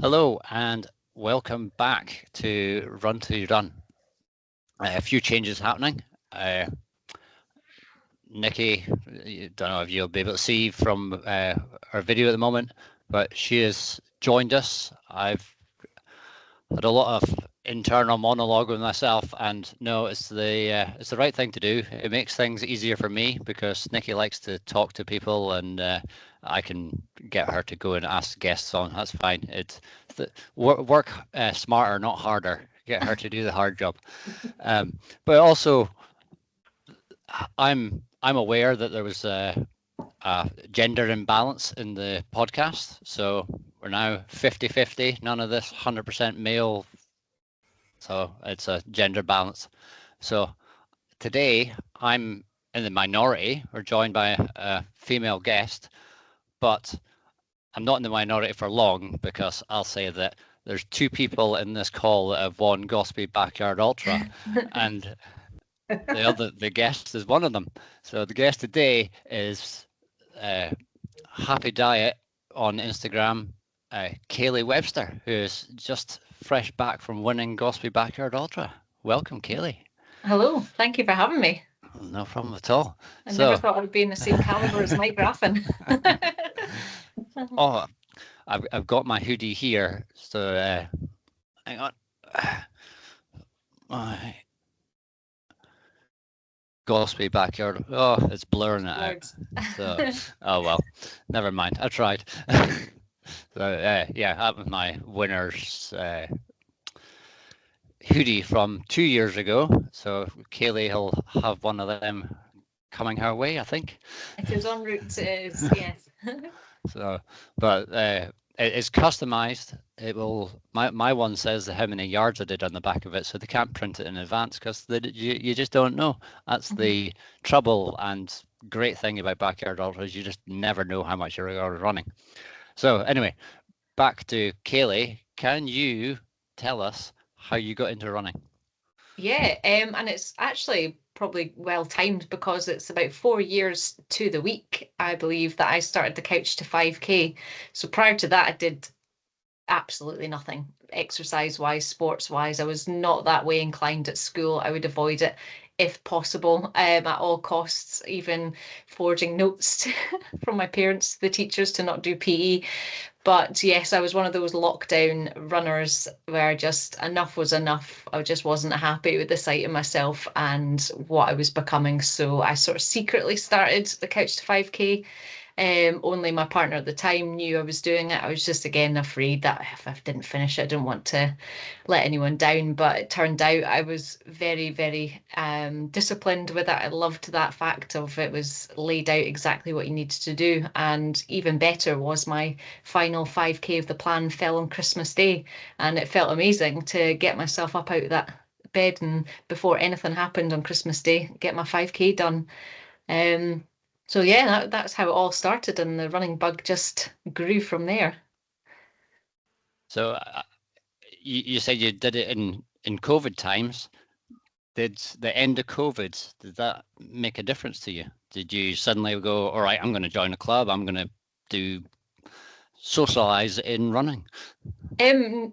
Hello and welcome back to Run to Run. A few changes happening. Nikki, I don't know if you'll be able to see from our video at the moment, but she has joined us. I've had a lot of internal monologue with myself, and no, it's the right thing to do. It makes things easier for me because Nikki likes to talk to people, and I can get her to go and ask guests on. That's fine. It's work smarter, not harder. Get her to do the hard job. But also, I'm aware that there was a gender imbalance in the podcast, so we're now 50-50. None of this 100% male, so it's a gender balance. So today I'm in the minority. We're joined by a female guest, but I'm not in the minority for long because I'll say that there's two people in this call that have won Golspie Backyard Ultra, and the guest is one of them. So the guest today is Happy Diet on Instagram, Kayleigh Webster, who is just fresh back from winning Golspie Backyard Ultra. Welcome, Kayleigh. Hello, thank you for having me. No problem at all. I never thought I'd be in the same caliber as Mike Graffin. Oh, I've got my hoodie here, so hang on. My Golspie Backyard. Oh, it's blurring it out. So, oh well, never mind. I tried. So yeah, that was my winner's hoodie from 2 years ago. So Kayleigh will have one of them coming her way, I think. It is en route, it is, yes. So, but it's customized. It will. My one says how many yards I did on the back of it, so they can't print it in advance because you just don't know. That's the trouble and great thing about backyard ultras. You just never know how much you're running. So anyway, back to Kayleigh. Can you tell us how you got into running? Yeah, and it's actually probably well timed because it's about 4 years to the week, I believe, that I started the Couch to 5K. So prior to that, I did absolutely nothing exercise wise, sports wise. I was not that way inclined at school. I would avoid it if possible, at all costs, even forging notes from my parents, the teachers, to not do PE. But yes, I was one of those lockdown runners where just enough was enough. I just wasn't happy with the sight of myself and what I was becoming. So I sort of secretly started the Couch to 5K. Only my partner at the time knew I was doing it. I was just, again, afraid that if I didn't finish it, I didn't want to let anyone down. But it turned out I was very, very disciplined with it. I loved that fact of it was laid out exactly what you needed to do. And even better was my final 5K of the plan fell on Christmas Day. And it felt amazing to get myself up out of that bed and before anything happened on Christmas Day, get my 5K done. So yeah, that's how it all started, and the running bug just grew from there. So you said you did it in COVID times. Did the end of COVID, did that make a difference to you? Did you suddenly go, all right, I'm going to join a club, I'm going to do socialize in running?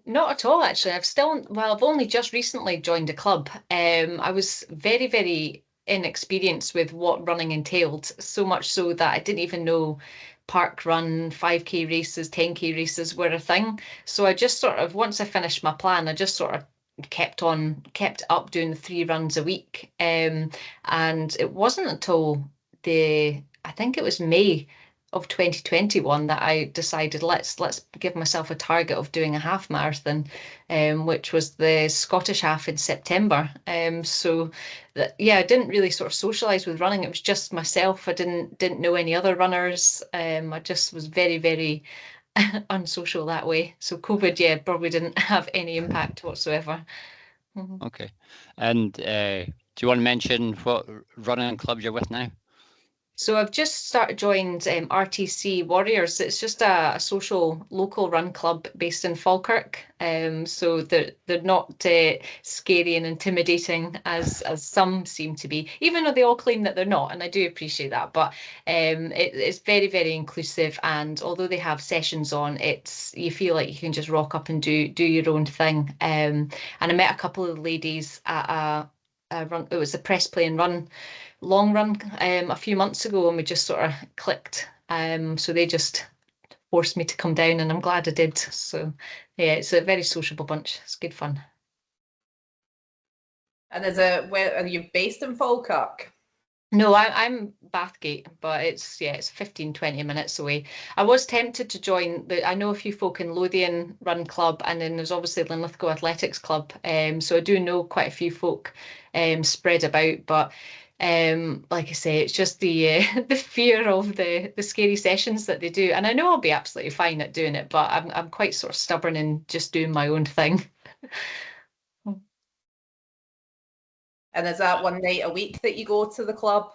Not at all, actually. I've only just recently joined a club. I was very, very inexperienced with what running entailed, so much so that I didn't even know park run, 5K races, 10K races were a thing. So I just sort of, once I finished my plan, I just sort of kept up doing the 3 runs a week. And it wasn't until I think it was May of 2021 that I decided let's give myself a target of doing a half marathon, which was the Scottish half in September. So that, yeah, I didn't really sort of socialize with running. It was just myself. I didn't know any other runners. I just was very, very unsocial that way. So COVID, yeah, probably didn't have any impact whatsoever. Okay. And do you want to mention what running club you're with now? So I've just joined RTC Warriors. It's just a social local run club based in Falkirk. So they're not scary and intimidating as some seem to be, even though they all claim that they're not, and I do appreciate that. But it's very, very inclusive, and although they have sessions on, it's you feel like you can just rock up and do your own thing. And I met a couple of ladies at a run. It was a press play and run long run a few months ago, and we just sort of clicked. So they just forced me to come down, and I'm glad I did. So yeah, it's a very sociable bunch. It's good fun. And where are you based in Falkirk? No, I'm Bathgate, but it's 15, 20 minutes away. I was tempted to join I know a few folk in Lothian Run Club, and then there's obviously Linlithgow Athletics Club. So I do know quite a few folk spread about, but like I say, it's just the the fear of the scary sessions that they do. And I know I'll be absolutely fine at doing it, but I'm quite sort of stubborn in just doing my own thing. And is that one night a week that you go to the club?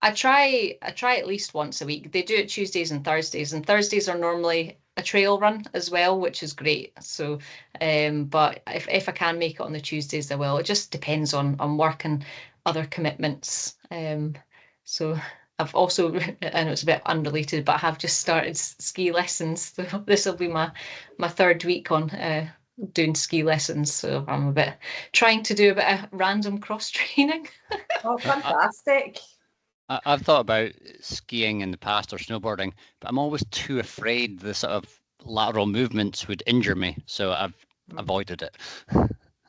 I try at least once a week. They do it Tuesdays and Thursdays are normally a trail run as well, which is great. So, but if I can make it on the Tuesdays, I will. It just depends on work and other commitments. So I've also, I know it's a bit unrelated, but I have just started ski lessons. So this will be my third week on doing ski lessons. So I'm trying to do a bit of random cross training. Oh, fantastic. I've thought about skiing in the past or snowboarding, but I'm always too afraid the sort of lateral movements would injure me, so I've avoided it.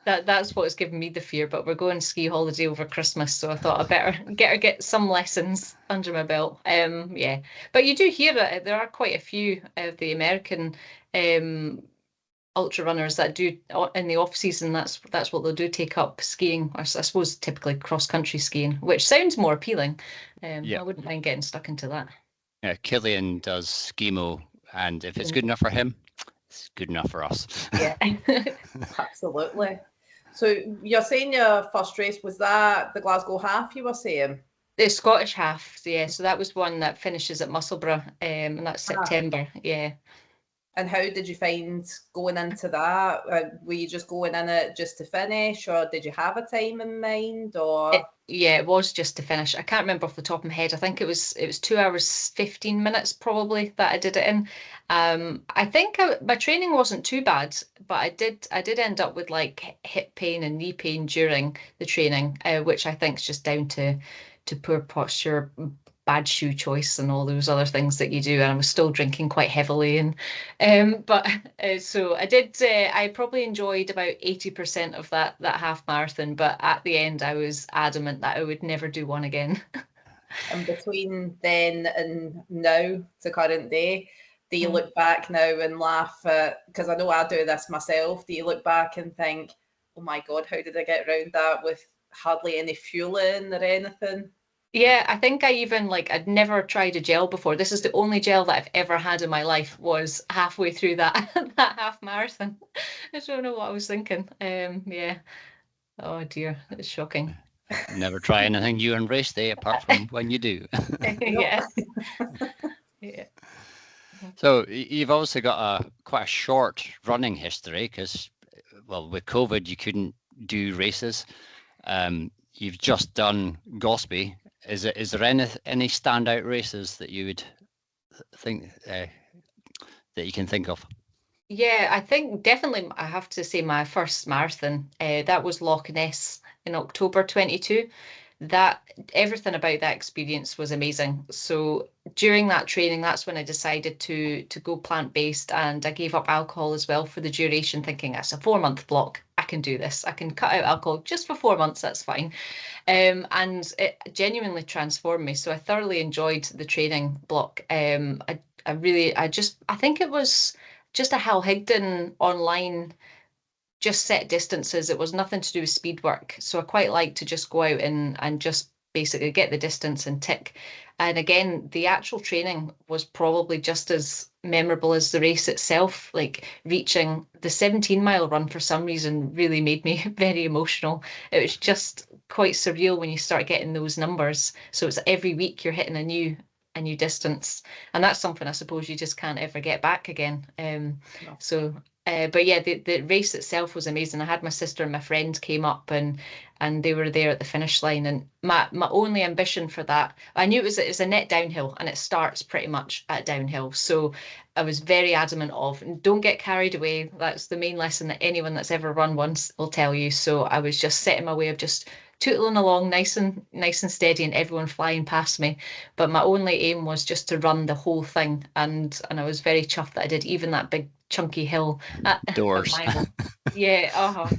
That's what's given me the fear, but we're going ski holiday over Christmas, so I thought I better get some lessons under my belt. Yeah, but you do hear that there are quite a few of the American ultra runners that do in the off season. That's what they'll do, take up skiing, or I suppose typically cross country skiing, which sounds more appealing. I wouldn't mind getting stuck into that. Yeah, Killian does skimo, and if it's good enough for him, it's good enough for us. Yeah. Absolutely. So you're saying your first race, was that the Glasgow half you were saying? The Scottish half, yeah. So that was one that finishes at Musselburgh, and that's September. Yeah. And how did you find going into that? Were you just going in it just to finish, or did you have a time in mind? Or it was just to finish. I can't remember off the top of my head. I think it was 2 hours 15 minutes probably that I did it in. I think my training wasn't too bad, but I did end up with like hip pain and knee pain during the training, which I think is just down to poor posture, bad shoe choice, and all those other things that you do. And I was still drinking quite heavily, and so I did. I probably enjoyed about 80% of that half marathon, but at the end, I was adamant that I would never do one again. And between then and now to current day, do you look back now and laugh at, because I know I do this myself, do you look back and think, oh my God, how did I get around that with hardly any fueling or anything? Yeah, I think I'd never tried a gel before. This is the only gel that I've ever had in my life, was halfway through that half marathon. I don't know what I was thinking. Yeah. Oh dear, it's shocking. Never try anything new on race day apart from when you do. Yeah. Yeah. So you've obviously got quite a short running history because, well, with COVID you couldn't do races. You've just done Golspie. Is there any standout races that you would think that you can think of? Yeah, I think definitely I have to say my first marathon, that was Loch Ness in October 22. That everything about that experience was amazing. So during that training, that's when I decided to go plant-based, and I gave up alcohol as well for the duration, thinking that's a 4-month block. I can do this. I can cut out alcohol just for 4 months. That's fine. And it genuinely transformed me. So I thoroughly enjoyed the training block. I think it was just a Hal Higdon online, just set distances. It was nothing to do with speed work. So I quite like to just go out and just basically get the distance and tick. And again, the actual training was probably just as memorable as the race itself. Like reaching the 17-mile run for some reason really made me very emotional. It was just quite surreal when you start getting those numbers. So it's every week you're hitting a new distance, and that's something I suppose you just can't ever get back again. No. So but yeah, the race itself was amazing. I had my sister and my friend came up, and they were there at the finish line, and my only ambition for that, I knew it was a net downhill, and it starts pretty much at downhill, so I was very adamant of don't get carried away. That's the main lesson that anyone that's ever run once will tell you. So I was just setting my way of just tootling along nice and steady, and everyone flying past me. But my only aim was just to run the whole thing, and I was very chuffed that I did, even that big chunky hill at Doors. a mile. Yeah,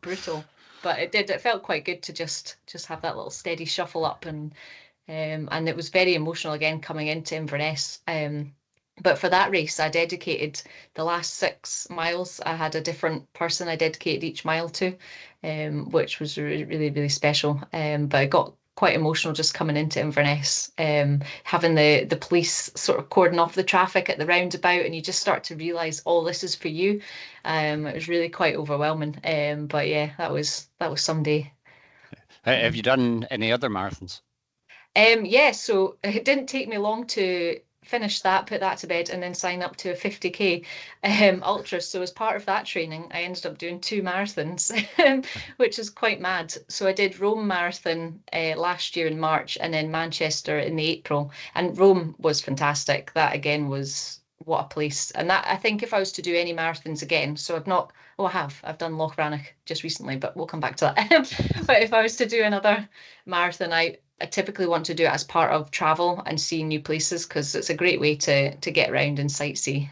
brutal. But it felt quite good to just have that little steady shuffle up, and it was very emotional again coming into Inverness. But for that race, I dedicated the last 6 miles. I had a different person I dedicated each mile to, which was really, really special. But I got quite emotional just coming into Inverness, having the police sort of cordon off the traffic at the roundabout, and you just start to realise all this is for you. It was really quite overwhelming. But yeah, that was some day. Have you done any other marathons? Yeah, so it didn't take me long to finish that, put that to bed, and then sign up to a 50k ultra. So as part of that training, I ended up doing 2 marathons, which is quite mad. So I did Rome Marathon last year in March, and then Manchester in the April. And Rome was fantastic. That again was what a place. And that, I think if I was to do any marathons again, so I've not, oh, I've done Loch Rannoch just recently, but we'll come back to that. But if I was to do another marathon, I typically want to do it as part of travel and seeing new places, because it's a great way to get around and sightsee.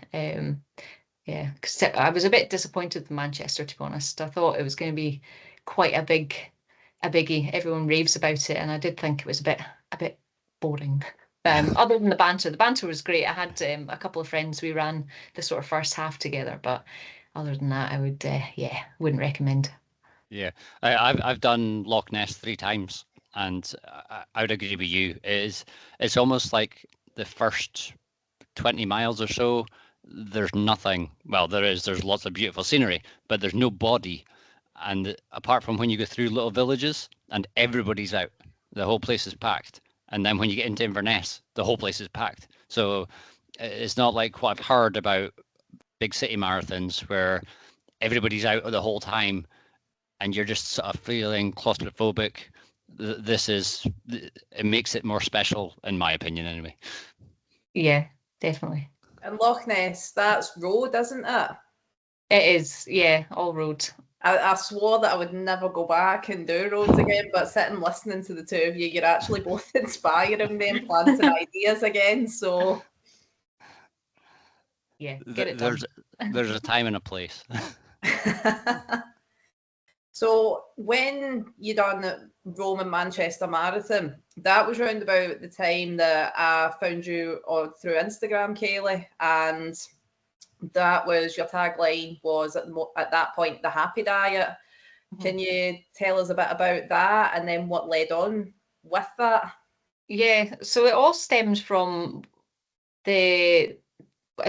Yeah, because I was a bit disappointed with Manchester, to be honest. I thought it was going to be quite a biggie. Everyone raves about it, and I did think it was a bit boring. Other than the banter was great. I had a couple of friends. We ran the sort of first half together, but other than that, I would wouldn't recommend. Yeah, I've done Loch Ness 3 times, and I would agree with you. It's almost like the first 20 miles or so, there's nothing. Well, there's lots of beautiful scenery, but there's no body. And apart from when you go through little villages and everybody's out, the whole place is packed. And then when you get into Inverness, the whole place is packed. So it's not like what I've heard about big city marathons where everybody's out the whole time and you're just sort of feeling claustrophobic. It makes it more special, in my opinion, anyway. Yeah, definitely. And Loch Ness, that's road, isn't it? It is, yeah, all road. I swore that I would never go back and do roads again, but sitting listening to the two of you, you're actually both inspiring me and planting ideas again. So yeah, get it done. There's a time and a place. So when you done the Rome and Manchester Marathon, that was round about the time that I found you through Instagram, Kayleigh, and that was your tagline was at that point the happy diet. Mm-hmm. Can you tell us a bit about that and then what led on with that? Yeah, so it all stemmed from as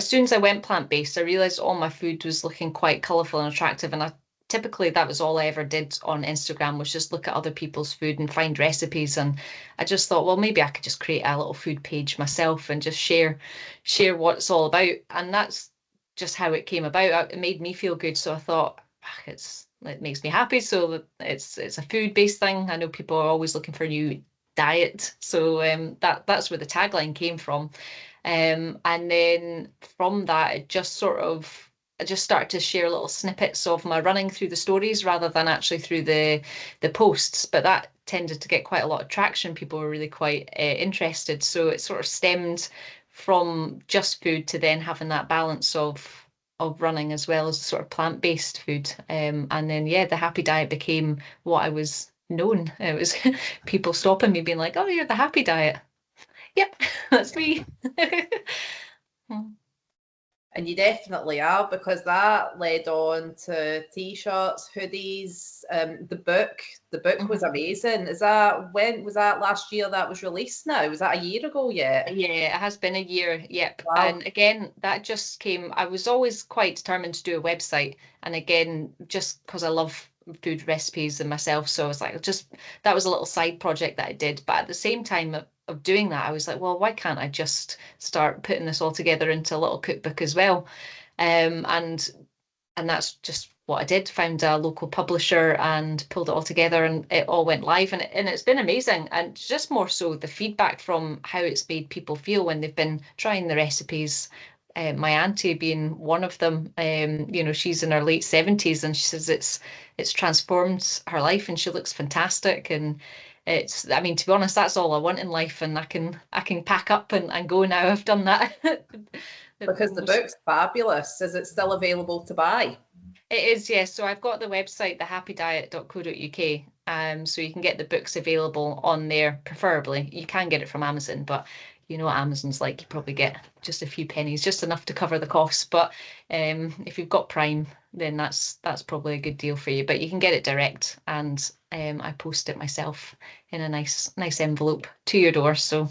soon as I went plant-based, I realised all my food was looking quite colourful and attractive, and typically that was all I ever did on Instagram, was just look at other people's food and find recipes. And I just thought, well, maybe I could just create a little food page myself and just share what it's all about. And that's just how it came about. It made me feel good, so I thought it makes me happy, so it's a food-based thing. I know people are always looking for a new diet, so that's where the tagline came from. And then from that, I just started to share little snippets of my running through the stories rather than actually through the posts, but that tended to get quite a lot of traction. People were really quite interested, so it sort of stemmed from just food to then having that balance of running as well as sort of plant-based food. And then the happy diet became what I was known. It was people stopping me being like, oh, you're the happy diet. Yep, that's me. And you definitely are, because that led on to t-shirts, hoodies, the book. The book was amazing. When was that last year that was released now? Was that a year ago yet? Yeah, it has been a year, yep. Wow. And again, that just came, I was always quite determined to do a website. And again, just because I love food recipes and myself. So I was like, that was a little side project that I did. But at the same time of doing that, I was like, well, why can't I just start putting this all together into a little cookbook as well? And that's just what I did. Found a local publisher and pulled it all together, and it all went live, and it's been amazing. And just more so the feedback from how it's made people feel when they've been trying the recipes. My auntie being one of them, she's in her late 70s, and she says it's transformed her life, and she looks fantastic. And I mean, to be honest, that's all I want in life, and I can pack up and go now. I've done that. Because the book's fabulous. Is it still available to buy? It is, yes. So I've got the website, thehappydiet.co.uk. So you can get the books available on there, preferably. You can get it from Amazon, but you know what Amazon's like. You probably get just a few pennies, just enough to cover the costs. But if you've got Prime, then that's probably a good deal for you. But you can get it direct, and I post it myself in a nice envelope to your door. So.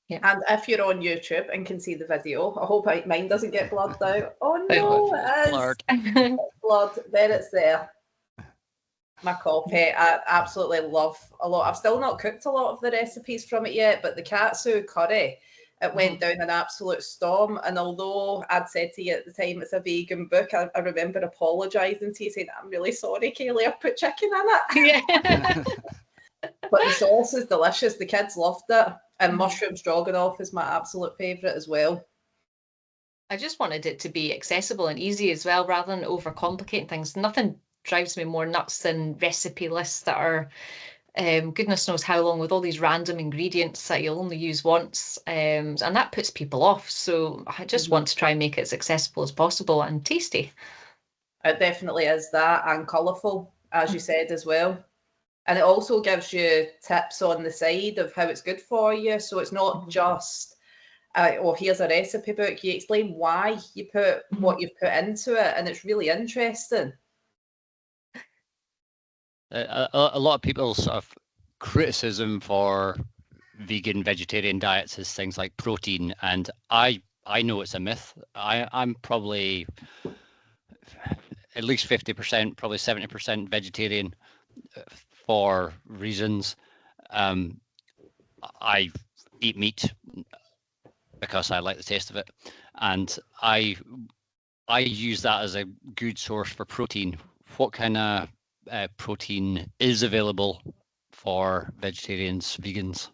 Yeah. And if you're on YouTube and can see the video, I hope mine doesn't get blurred out. Oh no, it is. Blurred. Blood. There it's there. My copy. I absolutely love a lot. I've still not cooked a lot of the recipes from it yet, but the katsu curry, it went down an absolute storm. And although I'd said to you at the time it's a vegan book, I remember apologising to you saying, I'm really sorry, Kayleigh, I put chicken in it. Yeah. But the sauce is delicious. The kids loved it. And mushroom stroganoff is my absolute favourite as well. I just wanted it to be accessible and easy as well, rather than overcomplicating things. Nothing drives me more nuts than recipe lists that are goodness knows how long, with all these random ingredients that you'll only use once. And that puts people off. So I just want to try and make it as accessible as possible and tasty. It definitely is that, and colourful, as you said as well. And it also gives you tips on the side of how it's good for you. So it's not just, here's a recipe book. You explain why you put what you've put into it. And it's really interesting. A lot of people's sort of criticism for vegan, vegetarian diets is things like protein. And I know it's a myth. I'm probably at least 50%, probably 70% vegetarian. For reasons, I eat meat because I like the taste of it, and I use that as a good source for protein. What kind of protein is available for vegetarians, vegans?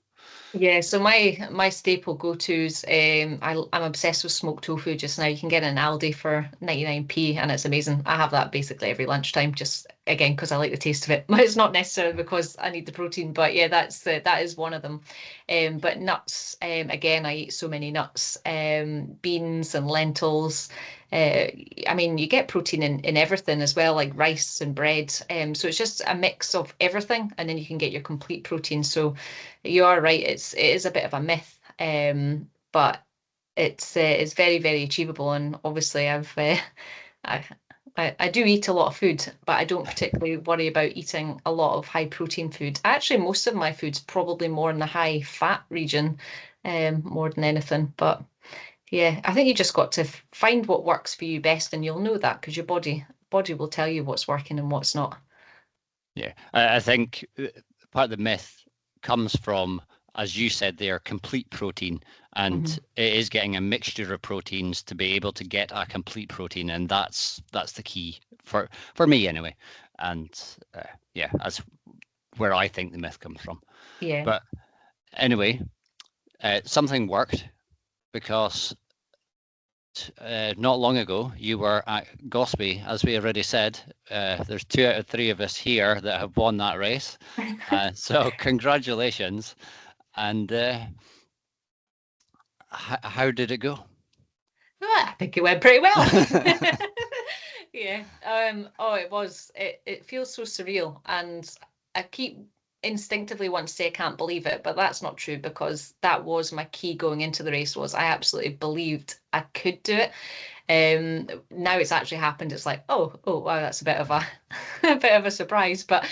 Yeah, so my staple go-tos, I'm obsessed with smoked tofu just now. You can get it in Aldi for 99p, and it's amazing. I have that basically every lunchtime, just again because I like the taste of it. It's not necessarily because I need the protein, but yeah, that is one of them. But nuts, again, I eat so many nuts, beans and lentils. I mean, you get protein in everything as well, like rice and bread. So it's just a mix of everything, and then you can get your complete protein. So you are right; it is a bit of a myth, but it's very, very achievable. And obviously, I do eat a lot of food, but I don't particularly worry about eating a lot of high protein food. Actually, most of my food's probably more in the high fat region, more than anything. But yeah, I think you just got to find what works for you best, and you'll know that because your body will tell you what's working and what's not. Yeah, I think part of the myth comes from, as you said, they are complete protein, and it is getting a mixture of proteins to be able to get a complete protein, and that's the key for me anyway. And yeah, that's where I think the myth comes from. Yeah. But anyway, something worked, because not long ago you were at Golspie, as we already said. There's 2 out of 3 of us here that have won that race, so congratulations. And how did it go? Well, I think it went pretty well. Yeah. It feels so surreal, and I keep instinctively want to say I can't believe it, but that's not true, because that was my key going into the race. Was I absolutely believed I could do it. Now it's actually happened. It's like, oh wow, that's a bit of a bit of a surprise. But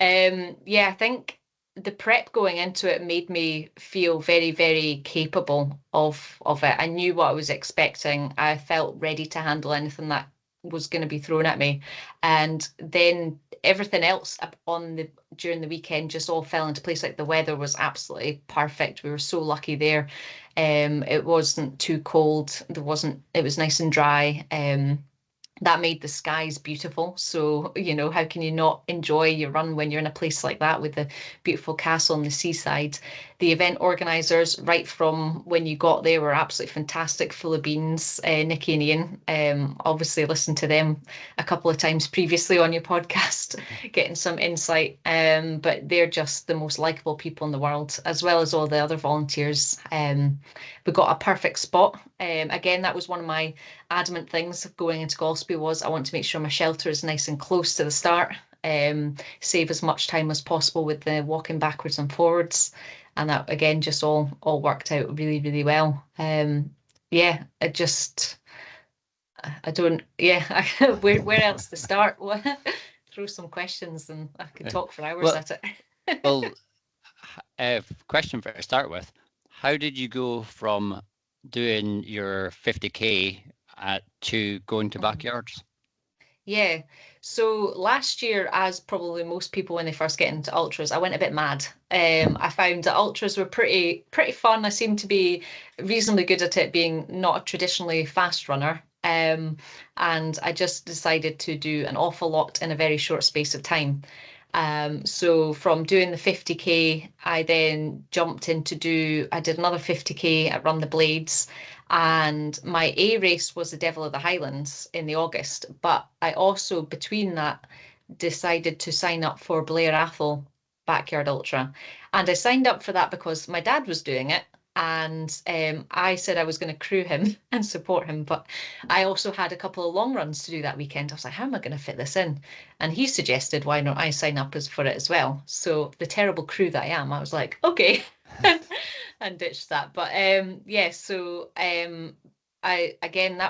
yeah, I think the prep going into it made me feel very, very capable of it. I knew what I was expecting. I felt ready to handle anything that was going to be thrown at me. And then everything else during the weekend just all fell into place. Like the weather was absolutely perfect. We were so lucky there. It wasn't too cold. It was nice and dry. That made the skies beautiful. So, how can you not enjoy your run when you're in a place like that with the beautiful castle on the seaside? The event organisers, right from when you got there, were absolutely fantastic, full of beans. Nikki and Ian, obviously listened to them a couple of times previously on your podcast, getting some insight. But they're just the most likeable people in the world, as well as all the other volunteers. We got a perfect spot. Again, that was one of my adamant things going into Golspie was I want to make sure my shelter is nice and close to the start, save as much time as possible with the walking backwards and forwards. And that, again, just all worked out really, really well. I don't, where else to start? Throw some questions and I could talk for hours at it. Well, question for to start with. How did you go from doing your 50K to going to backyards? Yeah, so last year, as probably most people when they first get into ultras, I went a bit mad. I found that ultras were pretty fun. I seemed to be reasonably good at it, being not a traditionally fast runner. And I just decided to do an awful lot in a very short space of time. So from doing the 50K, I then jumped I did another 50K at Run the Blades, and my A race was the Devil of the Highlands in the August. But I also, between that, decided to sign up for Blair Athol Backyard Ultra. And I signed up for that because my dad was doing it. And I said I was going to crew him and support him. But I also had a couple of long runs to do that weekend. I was like, how am I going to fit this in? And he suggested, why not I sign up for it as well? So the terrible crew that I am, I was like, okay. And ditched that. But that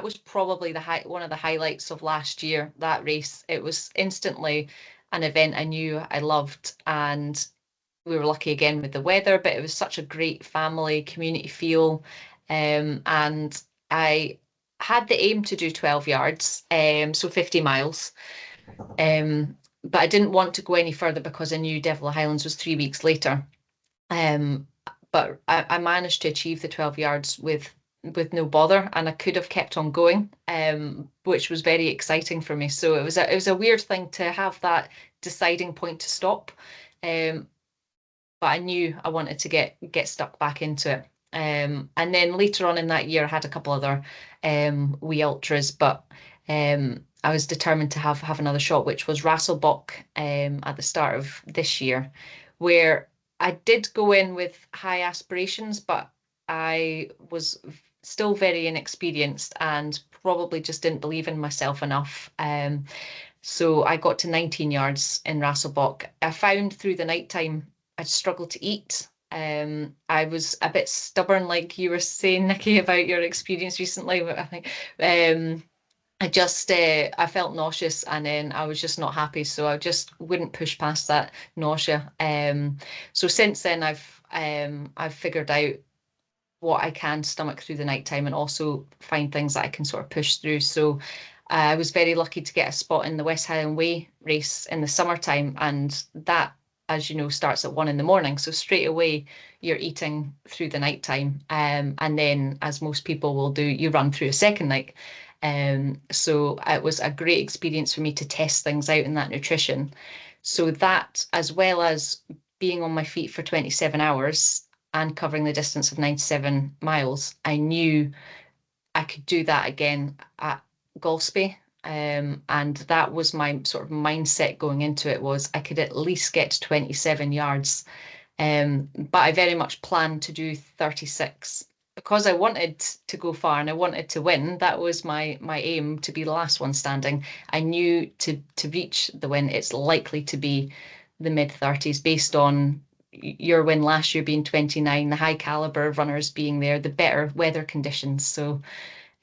was probably one of the highlights of last year, that race. It was instantly an event I knew I loved, and we were lucky again with the weather, but it was such a great family community feel. And I had the aim to do 12 yards, so 50 miles. But I didn't want to go any further because I knew Devil of the Highlands was 3 weeks later. But I managed to achieve the 12 yards with no bother, and I could have kept on going, which was very exciting for me. So it was a weird thing to have that deciding point to stop. But I knew I wanted to get stuck back into it. And then later on in that year, I had a couple other wee ultras, but I was determined to have another shot, which was Rasselbock at the start of this year, where I did go in with high aspirations, but I was still very inexperienced and probably just didn't believe in myself enough. So I got to 19 yards in Rasselbock. I found through the nighttime I'd struggled to eat. I was a bit stubborn, like you were saying, Nikki, about your experience recently. But I think I felt nauseous, and then I was just not happy, so I just wouldn't push past that nausea. So since then, I've figured out what I can stomach through the nighttime, and also find things that I can sort of push through. So I was very lucky to get a spot in the West Highland Way race in the summertime, and that, as you know, starts at 1 a.m. So straight away you're eating through the nighttime, and then, as most people will do, you run through a second night. So it was a great experience for me to test things out in that nutrition. So that, as well as being on my feet for 27 hours and covering the distance of 97 miles, I knew I could do that again at Golspie. And that was my sort of mindset going into it, was I could at least get to 27 yards. But I very much planned to do 36. Because I wanted to go far and I wanted to win, that was my aim, to be the last one standing. I knew to reach the win, it's likely to be the mid-30s based on your win last year being 29, the high caliber of runners being there, the better weather conditions. So,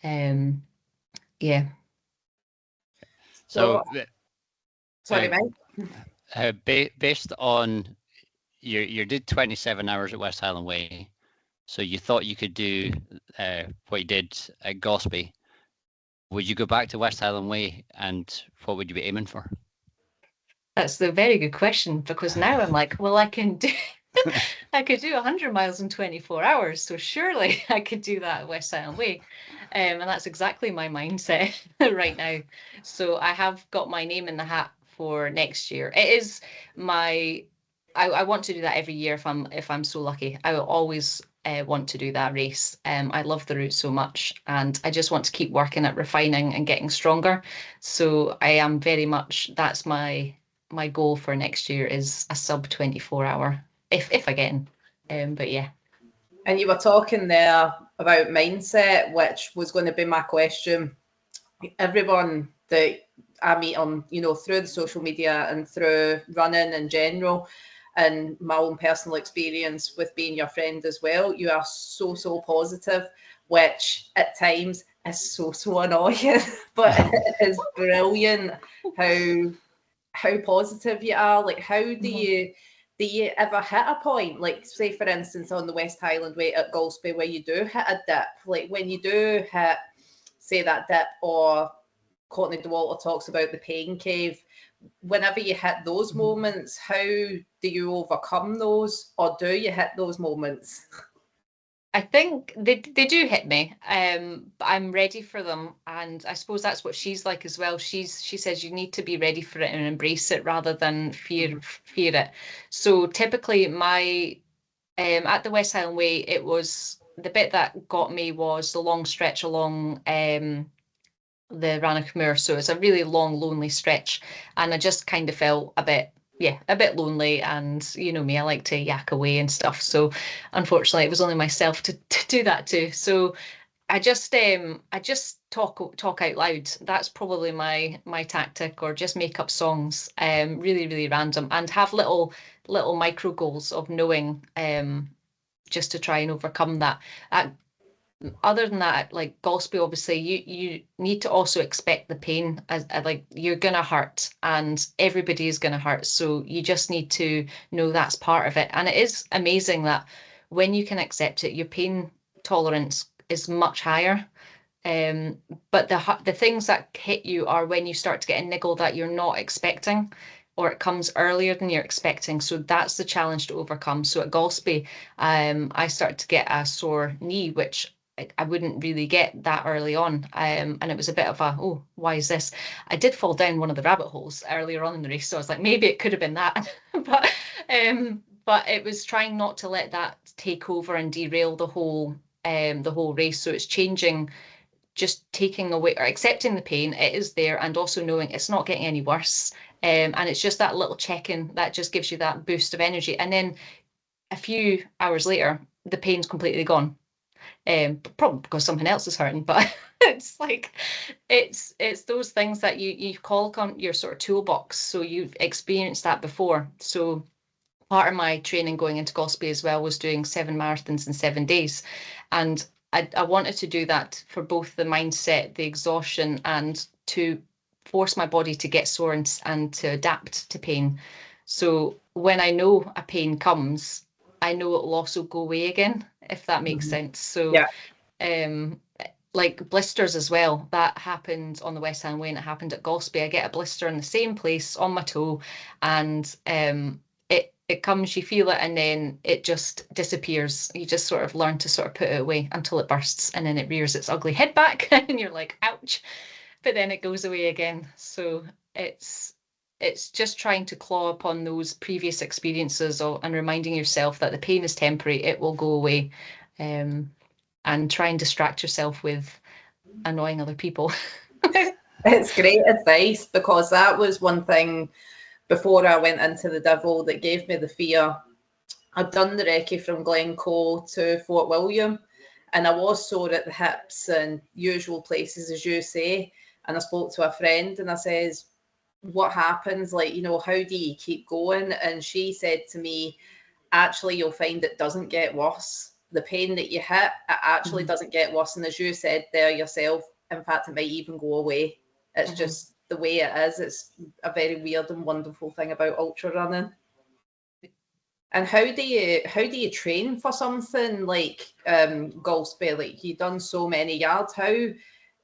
yeah. So, sorry, Mike. Based on you did 27 hours at West Highland Way. So you thought you could do what you did at Golspie. Would you go back to West Highland Way, and what would you be aiming for? That's a very good question, because now I'm like, well, I can do I could do 100 miles in 24 hours, so surely I could do that at West Island Way. And that's exactly my mindset right now. So I have got my name in the hat for next year. It is my I want to do that every year if I'm so lucky. I will always want to do that race. I love the route so much, and I just want to keep working at refining and getting stronger. So I am very much, that's my goal for next year, is a sub 24 hour, if I get in. But yeah. And you were talking there about mindset, which was going to be my question. Everyone that I meet on, through the social media and through running in general, and my own personal experience with being your friend as well, you are so, so positive, which at times is so, so annoying. But it is brilliant how positive you are. Like, how do you ever hit a point, like, say, for instance, on the West Highland Way at Golspie, where you do hit a dip? Like, when you do hit, say, that dip, or Courtney DeWalter talks about the pain cave, whenever you hit those moments, how do you overcome those, or do you hit those moments? I think they do hit me, but I'm ready for them, and I suppose that's what she's like as well. She says you need to be ready for it and embrace it rather than fear it. So typically, my at the West Highland Way, it was the bit that got me was the long stretch along the Rannoch Moor. So it's a really long, lonely stretch, and I just kind of felt a bit lonely, and you know me, I like to yak away and stuff. So unfortunately, it was only myself to do that to. So I just talk out loud. That's probably my tactic, or just make up songs, really, really random, and have little micro goals of knowing, just to try and overcome that. Other than that, like Golspie, obviously, you need to also expect the pain, as like you're gonna hurt, and everybody is gonna hurt. So you just need to know that's part of it. And it is amazing that when you can accept it, your pain tolerance is much higher. But the things that hit you are when you start to get a niggle that you're not expecting, or it comes earlier than you're expecting. So that's the challenge to overcome. So at Golspie, I started to get a sore knee, which I wouldn't really get that early on. And it was a bit of a, oh, why is this? I did fall down one of the rabbit holes earlier on in the race. So I was like, maybe it could have been that. But it was trying not to let that take over and derail the whole race. So it's changing, just taking away or accepting the pain, it is there, and also knowing it's not getting any worse. And it's just that little check-in that just gives you that boost of energy. And then a few hours later, the pain's completely gone. Probably because something else is hurting, but it's like it's those things that you call on your sort of toolbox. So you've experienced that before. So part of my training going into Golspie as well was doing 7 marathons in 7 days, and I wanted to do that for both the mindset, the exhaustion, and to force my body to get sore and to adapt to pain. So when I know a pain comes, I know it will also go away again, if that makes sense. So yeah. Like blisters as well, that happened on the West Highland Way, and it happened at Golspie. I get a blister in the same place on my toe, and it comes, you feel it, and then it just disappears. You just sort of learn to sort of put it away until it bursts, and then it rears its ugly head back, and you're like, ouch, but then it goes away again. So it's just trying to claw upon those previous experiences and reminding yourself that the pain is temporary, it will go away, and try and distract yourself with annoying other people. It's great advice, because that was one thing before I went into the Devil that gave me the fear. I'd done the recce from Glencoe to Fort William, and I was sore at the hips and usual places, as you say. And I spoke to a friend and I says, what happens? Like, how do you keep going? And she said to me, actually, you'll find it doesn't get worse. The pain that you hit, it actually doesn't get worse. And as you said there yourself, in fact, it might even go away. It's just the way it is. It's a very weird and wonderful thing about ultra running. And how do you train for something like Golspie? Like, you've done so many yards. How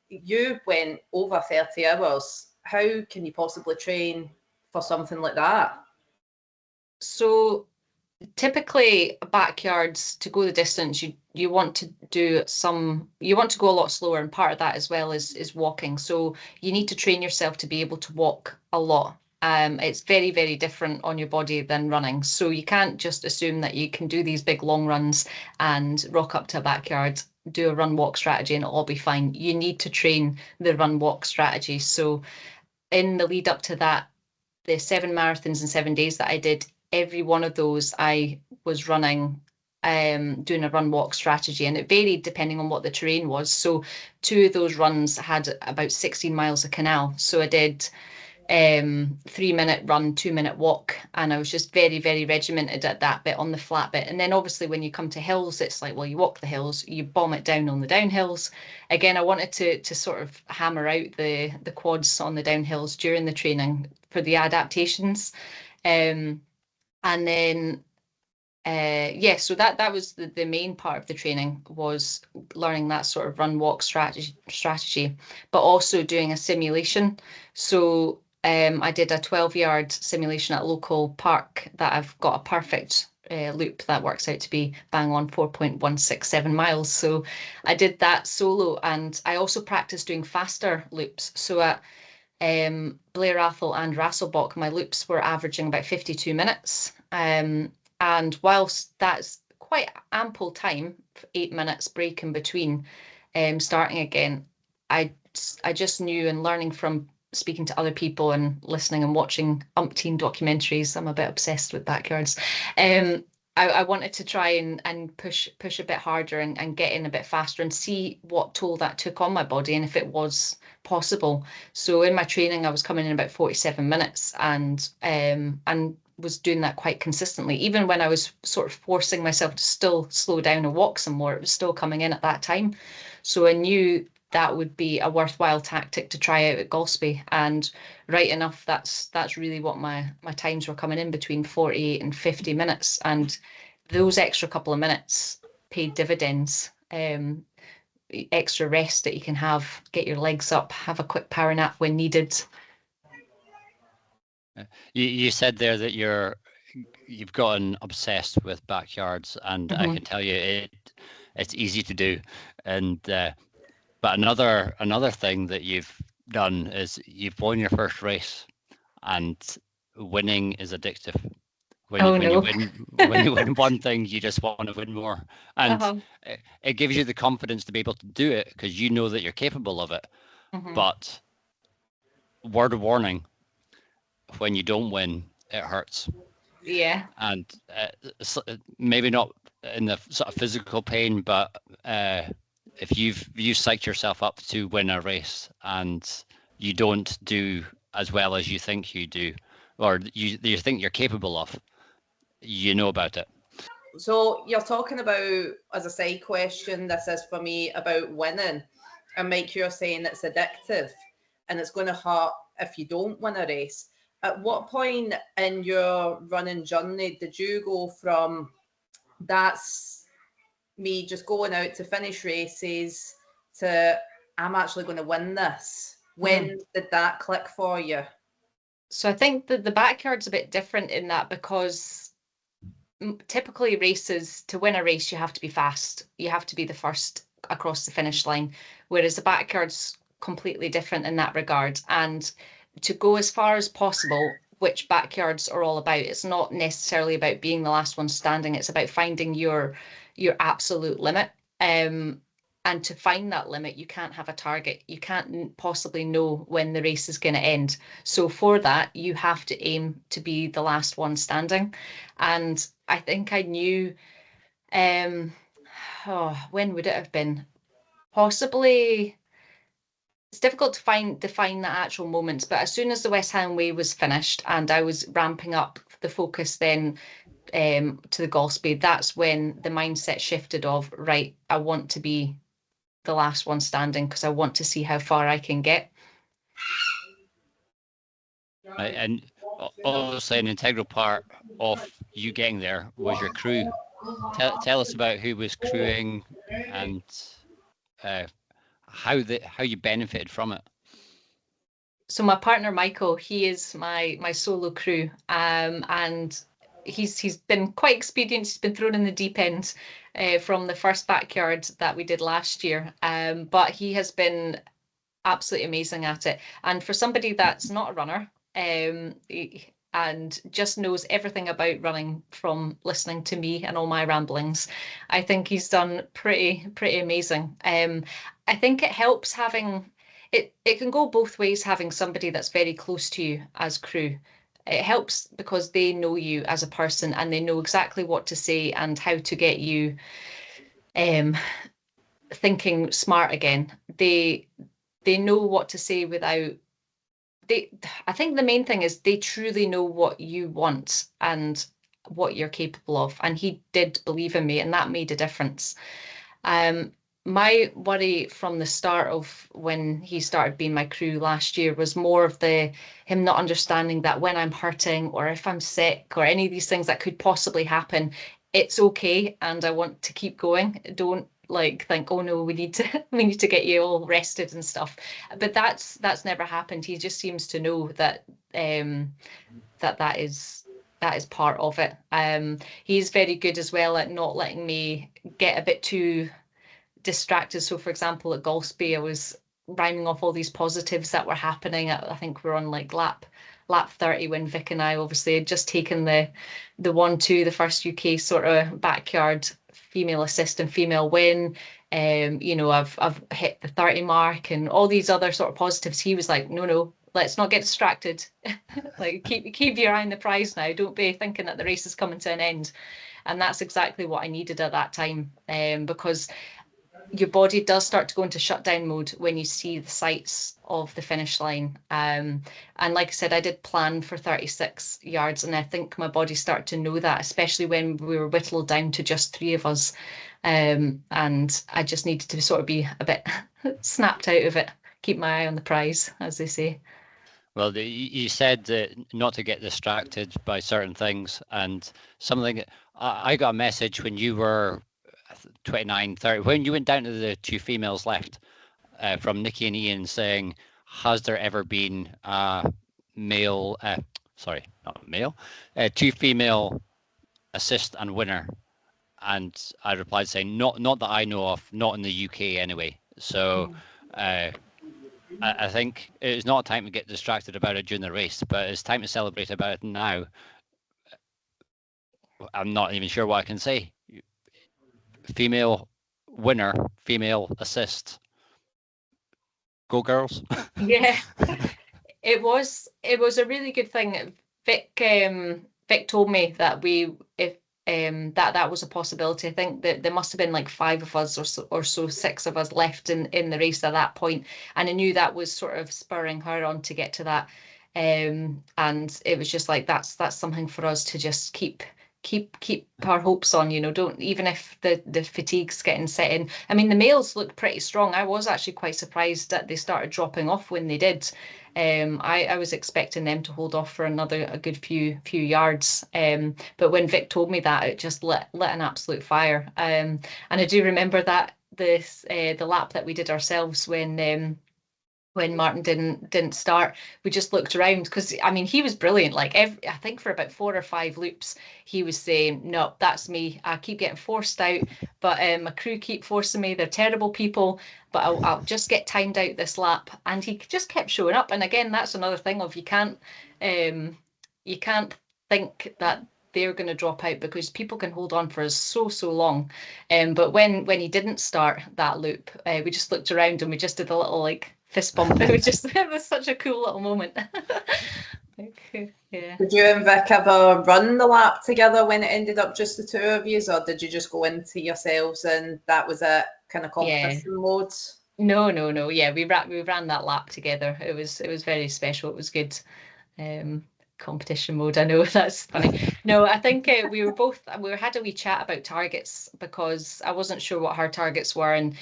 you went over 30 hours? How can you possibly train for something like that? So typically backyards, to go the distance, you want to go a lot slower, and part of that as well is walking. So you need to train yourself to be able to walk a lot. It's very, very different on your body than running. So you can't just assume that you can do these big long runs and rock up to a backyard, do a run walk strategy, and it'll all be fine. You need to train the run walk strategy. So in the lead up to that, the 7 marathons in 7 days that I did, every one of those I was running, doing a run walk strategy, and it varied depending on what the terrain was. So 2 of those runs had about 16 miles of canal. So I did 3-minute run, 2-minute walk, and I was just very, very regimented at that bit on the flat bit. And then obviously when you come to hills, it's like, well, you walk the hills, you bomb it down on the downhills. Again, I wanted to sort of hammer out the quads on the downhills during the training for the adaptations. And then so that was the main part of the training, was learning that sort of run walk strategy, but also doing a simulation. So I did a 12-yard simulation at a local park that I've got a perfect loop that works out to be bang on 4.167 miles. So I did that solo, and I also practiced doing faster loops. So at Blair Athol and Rasselbach, my loops were averaging about 52 minutes. And whilst that's quite ample time, 8 minutes break in between starting again, I just knew, and learning from speaking to other people and listening and watching umpteen documentaries, I'm a bit obsessed with backyards. I wanted to try and push a bit harder and get in a bit faster and see what toll that took on my body and if it was possible. So in my training, I was coming in about 47 minutes and was doing that quite consistently. Even when I was sort of forcing myself to still slow down and walk some more, it was still coming in at that time. So I knew that would be a worthwhile tactic to try out at Golspie. And right enough, that's really what my times were coming in, between 48 and 50 minutes. And those extra couple of minutes paid dividends. Extra rest that you can have, get your legs up, have a quick power nap when needed. You said there that you've gotten obsessed with backyards, and I can tell you it's easy to do. And but another thing that you've done is you've won your first race, and winning is addictive. When you win one thing, you just want to win more, and it gives you the confidence to be able to do it because you know that you're capable of it. But word of warning: when you don't win, it hurts. Yeah. And maybe not in the sort of physical pain, but if you've psyched yourself up to win a race and you don't do as well as you think you do, or you think you're capable of, you know about it. So you're talking about, as a side question, this is for me about winning, and Mike, you're saying it's addictive and it's going to hurt if you don't win a race. At what point in your running journey did you go from that's me just going out to finish races to I'm actually going to win this? When did that click for you? So I think that the backyard's a bit different in that, because typically races, to win a race, you have to be fast. You have to be the first across the finish line, whereas the backyard's completely different in that regard. And to go as far as possible, which backyards are all about, it's not necessarily about being the last one standing. It's about finding your absolute limit. And to find that limit, you can't have a target. You can't possibly know when the race is going to end. So for that, you have to aim to be the last one standing. And I think I knew, when would it have been? Possibly, it's difficult to define the actual moments, but as soon as the West Ham Way was finished and I was ramping up the focus then to the Golspie, that's when the mindset shifted of, right, I want to be the last one standing because I want to see how far I can get. And obviously an integral part of you getting there was your crew. Tell us about who was crewing and how you benefited from it. So my partner Michael, he is my solo crew, and he's been quite experienced. He's been thrown in the deep end from the first backyard that we did last year, but he has been absolutely amazing at it. And for somebody that's not a runner, and just knows everything about running from listening to me and all my ramblings, I think he's done pretty amazing. I think it helps having it can go both ways, having somebody that's very close to you as crew. It helps because they know you as a person and they know exactly what to say and how to get you thinking smart again. They know what to say without I think the main thing is they truly know what you want and what you're capable of. And he did believe in me, and that made a difference. My worry from the start of when he started being my crew last year was more of him not understanding that when I'm hurting or if I'm sick or any of these things that could possibly happen, it's okay and I want to keep going. Don't like think, oh no, we need to get you all rested and stuff. But that's never happened. He just seems to know that that is part of it. He's very good as well at not letting me get a bit too distracted. So for example, at Golspie, I was rhyming off all these positives that were happening. I think we're on like lap 30 when Vic and I obviously had just taken the 1-2, the first UK sort of backyard female assist and female win. You know, I've hit the 30 mark and all these other sort of positives. He was like, no, let's not get distracted. Like keep your eye on the prize now. Don't be thinking that the race is coming to an end. And that's exactly what I needed at that time, because your body does start to go into shutdown mode when you see the sights of the finish line. And like I said, I did plan for 36 yards, and I think my body started to know that, especially when we were whittled down to just 3 of us. And I just needed to sort of be a bit snapped out of it, keep my eye on the prize, as they say. Well, you said not to get distracted by certain things, and something I got a message when you were 29, 30, when you went down to the 2 females left, from Nikki and Ian saying, has there ever been a male, sorry, not male, 2 female assist and winner? And I replied saying, not that I know of, not in the UK anyway. So I think it's not time to get distracted about it during the race, but it's time to celebrate about it now. I'm not even sure what I can say. Female winner, female assist. Go girls. Yeah, it was a really good thing. Vic told me that if that was a possibility. I think that there must have been like 5 of us or so 6 of us left in the race at that point, and I knew that was sort of spurring her on to get to that. And it was just like that's something for us to just keep our hopes on, you know. Don't, even if the fatigue's getting set in. I mean, the males looked pretty strong. I was actually quite surprised that they started dropping off when they did. I was expecting them to hold off for a good few yards. But when Vic told me that, it just lit an absolute fire. And I do remember that the lap that we did ourselves when Martin didn't start, we just looked around, because I mean, he was brilliant. Like I think for about 4 or 5 loops, he was saying, no, that's me. I keep getting forced out, but my crew keep forcing me. They're terrible people, but I'll just get timed out this lap. And he just kept showing up. And again, that's another thing of you can't think that they're going to drop out, because people can hold on for so long. But when he didn't start that loop, we just looked around and we just did a little like fist bump. It was such a cool little moment. Yeah. Did you and Vic ever run the lap together when it ended up just the 2 of you, or did you just go into yourselves and that was it, kind of competition mode? No. Yeah, we ran that lap together. It was very special. It was good. Competition mode. I know, that's funny. No, I think we had a wee chat about targets, because I wasn't sure what her targets were, and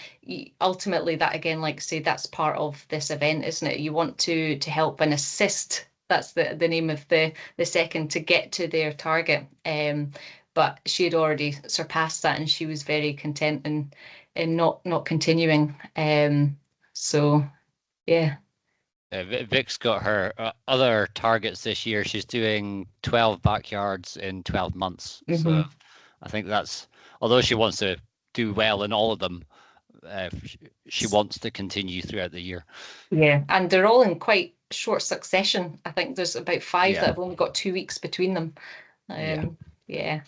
ultimately that, again, like I say, that's part of this event, isn't it? You want to help and assist. That's the name of the second, to get to their target. But she had already surpassed that, and she was very content in not continuing. So yeah. Vic's got her other targets this year. She's doing 12 backyards in 12 months. So I think that's, although she wants to do well in all of them, she wants to continue throughout the year. Yeah, and they're all in quite short succession. I think there's about 5 that have only got 2 weeks between them. Yeah.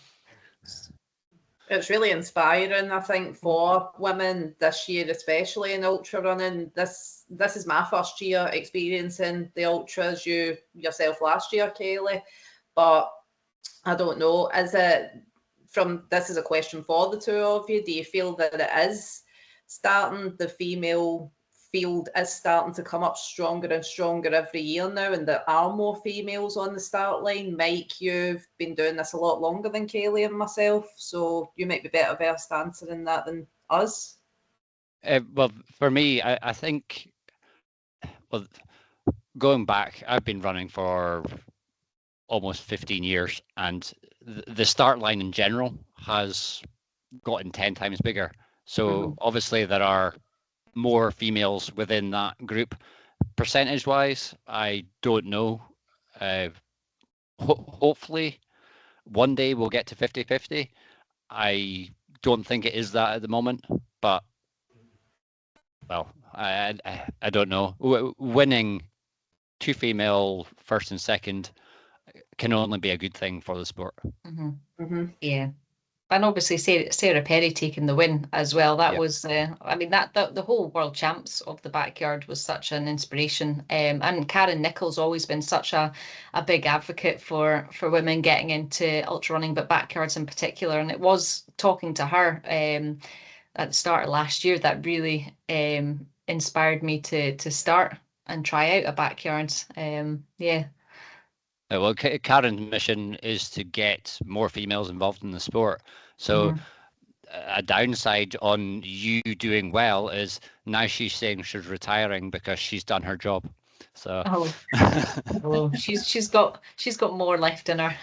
It's really inspiring, I think, for women this year, especially in ultra running. This is my first year experiencing the ultras. You yourself last year, Kayleigh, but I don't know. This is a question for the two of you. Do you feel that it is starting, the female field is starting to come up stronger and stronger every year now, and there are more females on the start line? Mike, you've been doing this a lot longer than Kayleigh and myself, so you might be better versed answering that than us. Well, for me, I think, well, going back, I've been running for almost 15 years, and the start line in general has gotten 10 times bigger. So obviously there are more females within that group. Percentage wise, I don't know. Hopefully one day we'll get to 50-50. I don't think it is that at the moment, but well, I don't know. Winning 2 female first and second can only be a good thing for the sport. Yeah. And obviously Sarah Perry taking the win as well. That was, I mean, that the whole world champs of the backyard was such an inspiration. And Karen Nichols always been such a big advocate for women getting into ultra running, but backyards in particular. And it was talking to her at the start of last year that really inspired me to start and try out a backyard. Well, Karen's mission is to get more females involved in the sport. So a downside on you doing well is now she's saying she's retiring because she's done her job. So she's got more left in her.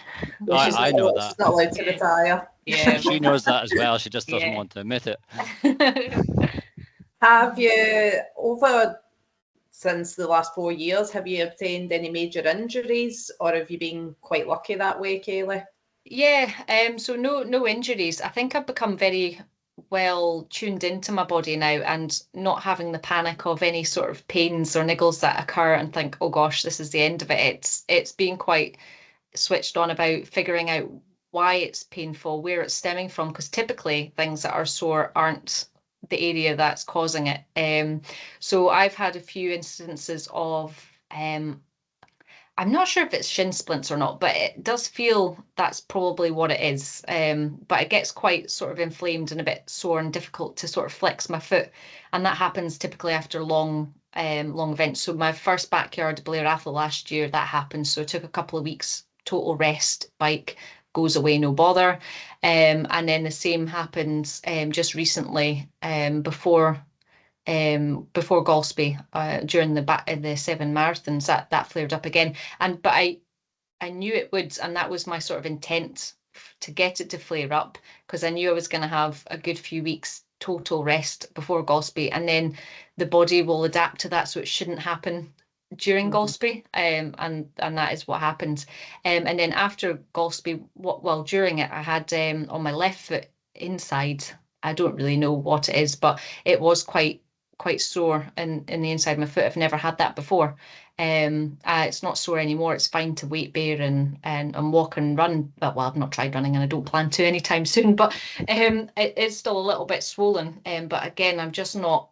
I know that. She's not allowed to retire. Yeah, she knows that as well. She just doesn't want to admit it. Have you, over since the last 4 years, have you obtained any major injuries, or have you been quite lucky that way, Kayleigh? Yeah, so no injuries. I think I've become very well tuned into my body now, and not having the panic of any sort of pains or niggles that occur and think, oh gosh, this is the end of it. It's been quite switched on about figuring out why it's painful, where it's stemming from, because typically things that are sore aren't the area that's causing it. So I've had a few instances of I'm not sure if it's shin splints or not, but it does feel that's probably what it is. But it gets quite sort of inflamed and a bit sore and difficult to sort of flex my foot. And that happens typically after long events. So my first backyard Blair Atholl last year, that happened. So it took a couple of weeks, total rest, bike, goes away, no bother. And then the same happened just recently before Golspie during the 7 marathons that flared up again. But I knew it would, and that was my sort of intent to get it to flare up, because I knew I was going to have a good few weeks total rest before Golspie, and then the body will adapt to that, so it shouldn't happen during Golspie, and that is what happened. And then after Golspie, during it, I had on my left foot inside, I don't really know what it is, but it was quite sore in the inside of my foot. I've never had that before. It's not sore anymore. It's fine to weight bear and walk and run. But I've not tried running, and I don't plan to anytime soon. But it's still a little bit swollen. But again, I'm just not.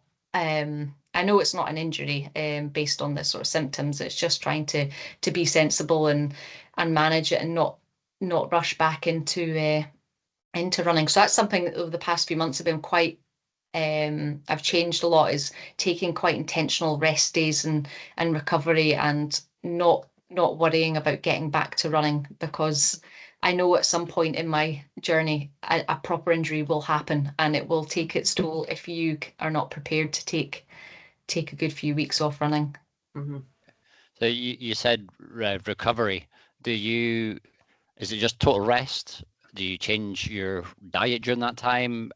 I know it's not an injury based on the sort of symptoms. It's just trying to be sensible and manage it and not rush back into running. So that's something that over the past few months have been quite. I've changed a lot, is taking quite intentional rest days and recovery, and not worrying about getting back to running, because I know at some point in my journey a proper injury will happen, and it will take its toll if you are not prepared to take a good few weeks off running. So you said recovery. Is it just total rest? Do you change your diet during that time?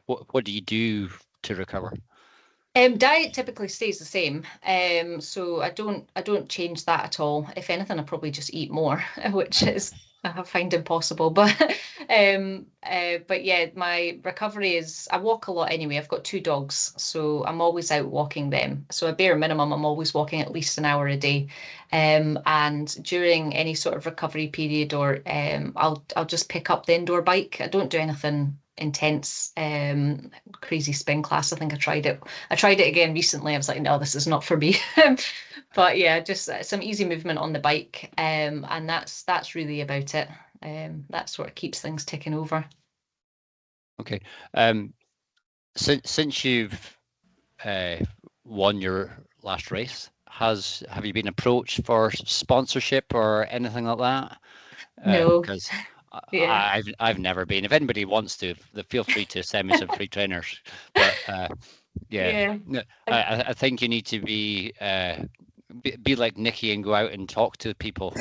What do you do to recover? Diet typically stays the same, so I don't change that at all. If anything, I probably just eat more, which is I find impossible. But yeah, my recovery is I walk a lot anyway. I've got 2 dogs, so I'm always out walking them. So a bare minimum, I'm always walking at least an hour a day. And during any sort of recovery period, or I'll just pick up the indoor bike. I don't do anything intense, crazy spin class. I think I tried it again recently. I was like, no, this is not for me. But yeah, just some easy movement on the bike, and that's really about it. That sort of keeps things ticking over. Okay. Since you've won your last race, have you been approached for sponsorship or anything like that? No. Because Yeah. I've never been. If anybody wants to, feel free to send me some free trainers. But yeah, Yeah. I think you need to be like Nikki and go out and talk to people.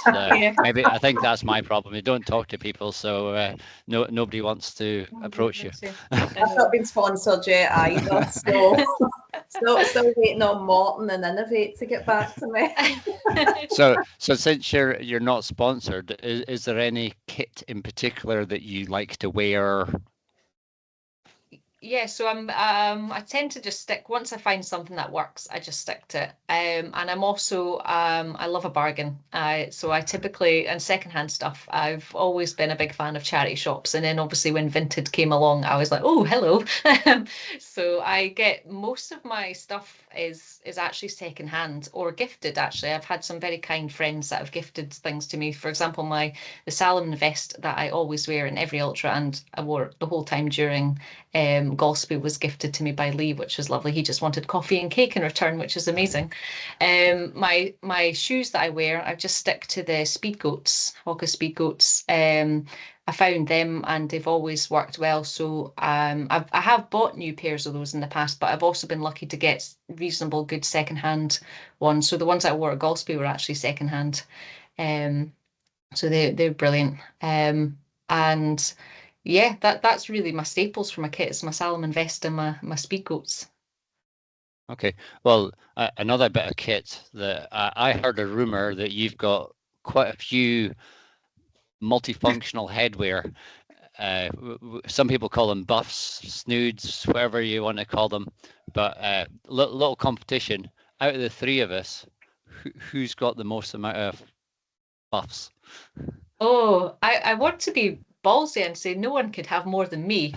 Yeah. Maybe I think that's my problem. You don't talk to people, so nobody wants to approach you. I've not been sponsored yet either, so still waiting on Morton and Innovate to get back to me. So since you're not sponsored, is there any kit in particular that you like to wear? Yeah, so I tend to just stick once I find something that works, I just stick to it. And I'm also I love a bargain. So I typically, and secondhand stuff, I've always been a big fan of charity shops. And then obviously when Vinted came along, I was like, oh, hello. So I get most of my stuff is actually secondhand or gifted. Actually, I've had some very kind friends that have gifted things to me. For example, the Salomon vest that I always wear in every ultra, and I wore it the whole time during Golspie was gifted to me by Lee, which was lovely. He just wanted coffee and cake in return, which is amazing. My shoes that I wear, I just stick to the Speedgoats, Hoka Speedgoats. I found them and they've always worked well. So I have bought new pairs of those in the past, but I've also been lucky to get reasonable good secondhand ones. So the ones I wore at Golspie were actually secondhand. So they're brilliant. And yeah, that's really my staples for my kit. It's my Salomon vest and my Speedgoats. Okay, well, another bit of kit that I heard a rumor that you've got quite a few multifunctional headwear. Some people call them buffs, snoods, whatever you want to call them. But little competition. Out of the 3 of us, who's got the most amount of buffs? Oh, I want to be ballsy and say no one could have more than me.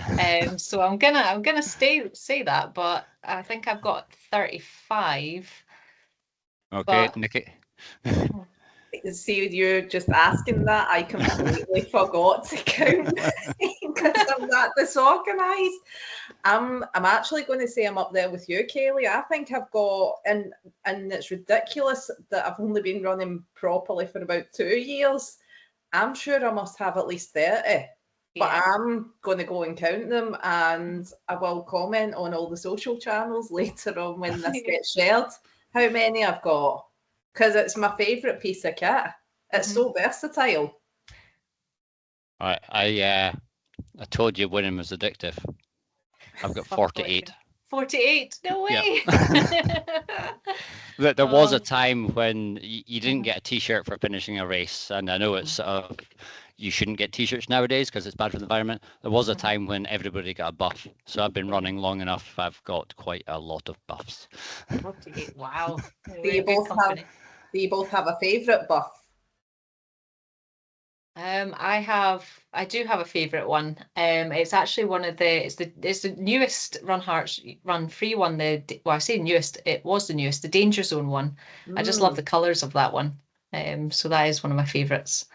So I'm gonna say that, but I think I've got 35. Okay, but Nikki. See, you're just asking that. I completely forgot to count because I'm that disorganized. I'm actually going to say I'm up there with you, Kayleigh. I think I've got, and it's ridiculous that I've only been running properly for about 2 years. I'm sure I must have at least 30. But I'm going to go and count them, and I will comment on all the social channels later on when this gets shared, how many I've got. Because it's my favourite piece of kit. It's so versatile. I told you winning was addictive. I've got 48. 48? No way! Yep. There was a time when you didn't get a t-shirt for finishing a race, and I know it's you shouldn't get t-shirts nowadays because it's bad for the environment. There was a time when everybody got a buff, so I've been running long enough. I've got quite a lot of buffs. 48, wow. Do you both have a favourite buff? I do have a favourite one. It's actually one of it's the newest Run Hearts Run Free one. I say newest, it was the newest, the Danger Zone one. I just love the colours of that one. So that is one of my favourites.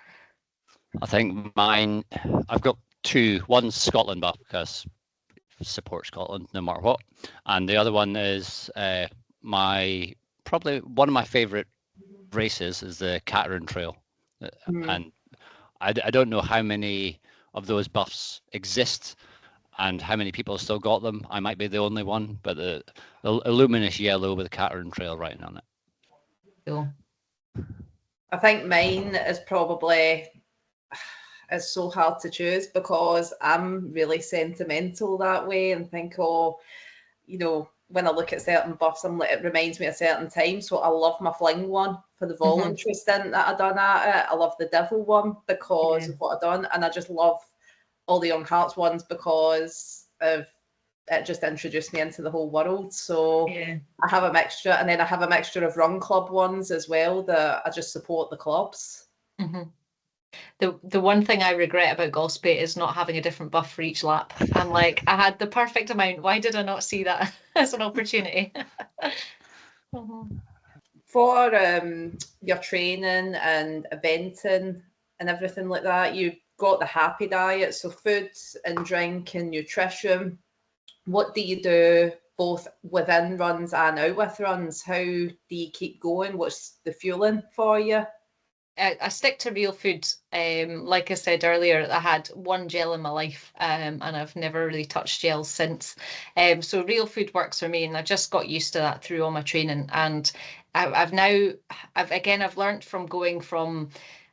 I think mine, I've got 2. One's Scotland buff because support Scotland no matter what, and the other one is probably one of my favourite races is the Cateran Trail, and I don't know how many of those buffs exist and how many people still got them. I might be the only one, but the luminous yellow with the Cateran Trail writing on it. Cool. I think mine is probably, it's so hard to choose because I'm really sentimental that way and think, oh, you know, when I look at certain buffs, I'm like, it reminds me of certain times. So I love my fling one for the voluntary stint that I done at it. I love the devil one because of what I done, and I just love all the Young Hearts ones because of it just introduced me into the whole world. So I have a mixture, and then I have a mixture of run club ones as well that I just support the clubs. The one thing I regret about Golspie is not having a different buff for each lap. I'm like, I had the perfect amount. Why did I not see that as an opportunity? For your training and eventing and everything like that, you've got the happy diet, so food and drink and nutrition. What do you do both within runs and out with runs? How do you keep going? What's the fueling for you? I stick to real food. Like I said earlier, I had one gel in my life, and I've never really touched gels since. So real food works for me, and I just got used to that through all my training. And I've learned from going from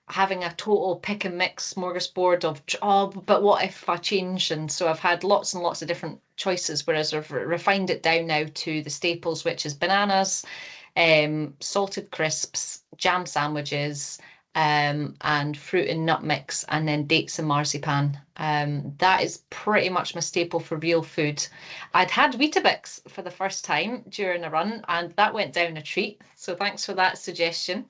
having a total pick and mix smorgasbord of, but what if I change? And so I've had lots and lots of different choices, whereas I've refined it down now to the staples, which is bananas, salted crisps, jam sandwiches, and fruit and nut mix, and then dates and marzipan. That is pretty much my staple for real food. I'd had Weetabix for the first time during a run, and that went down a treat. So thanks for that suggestion.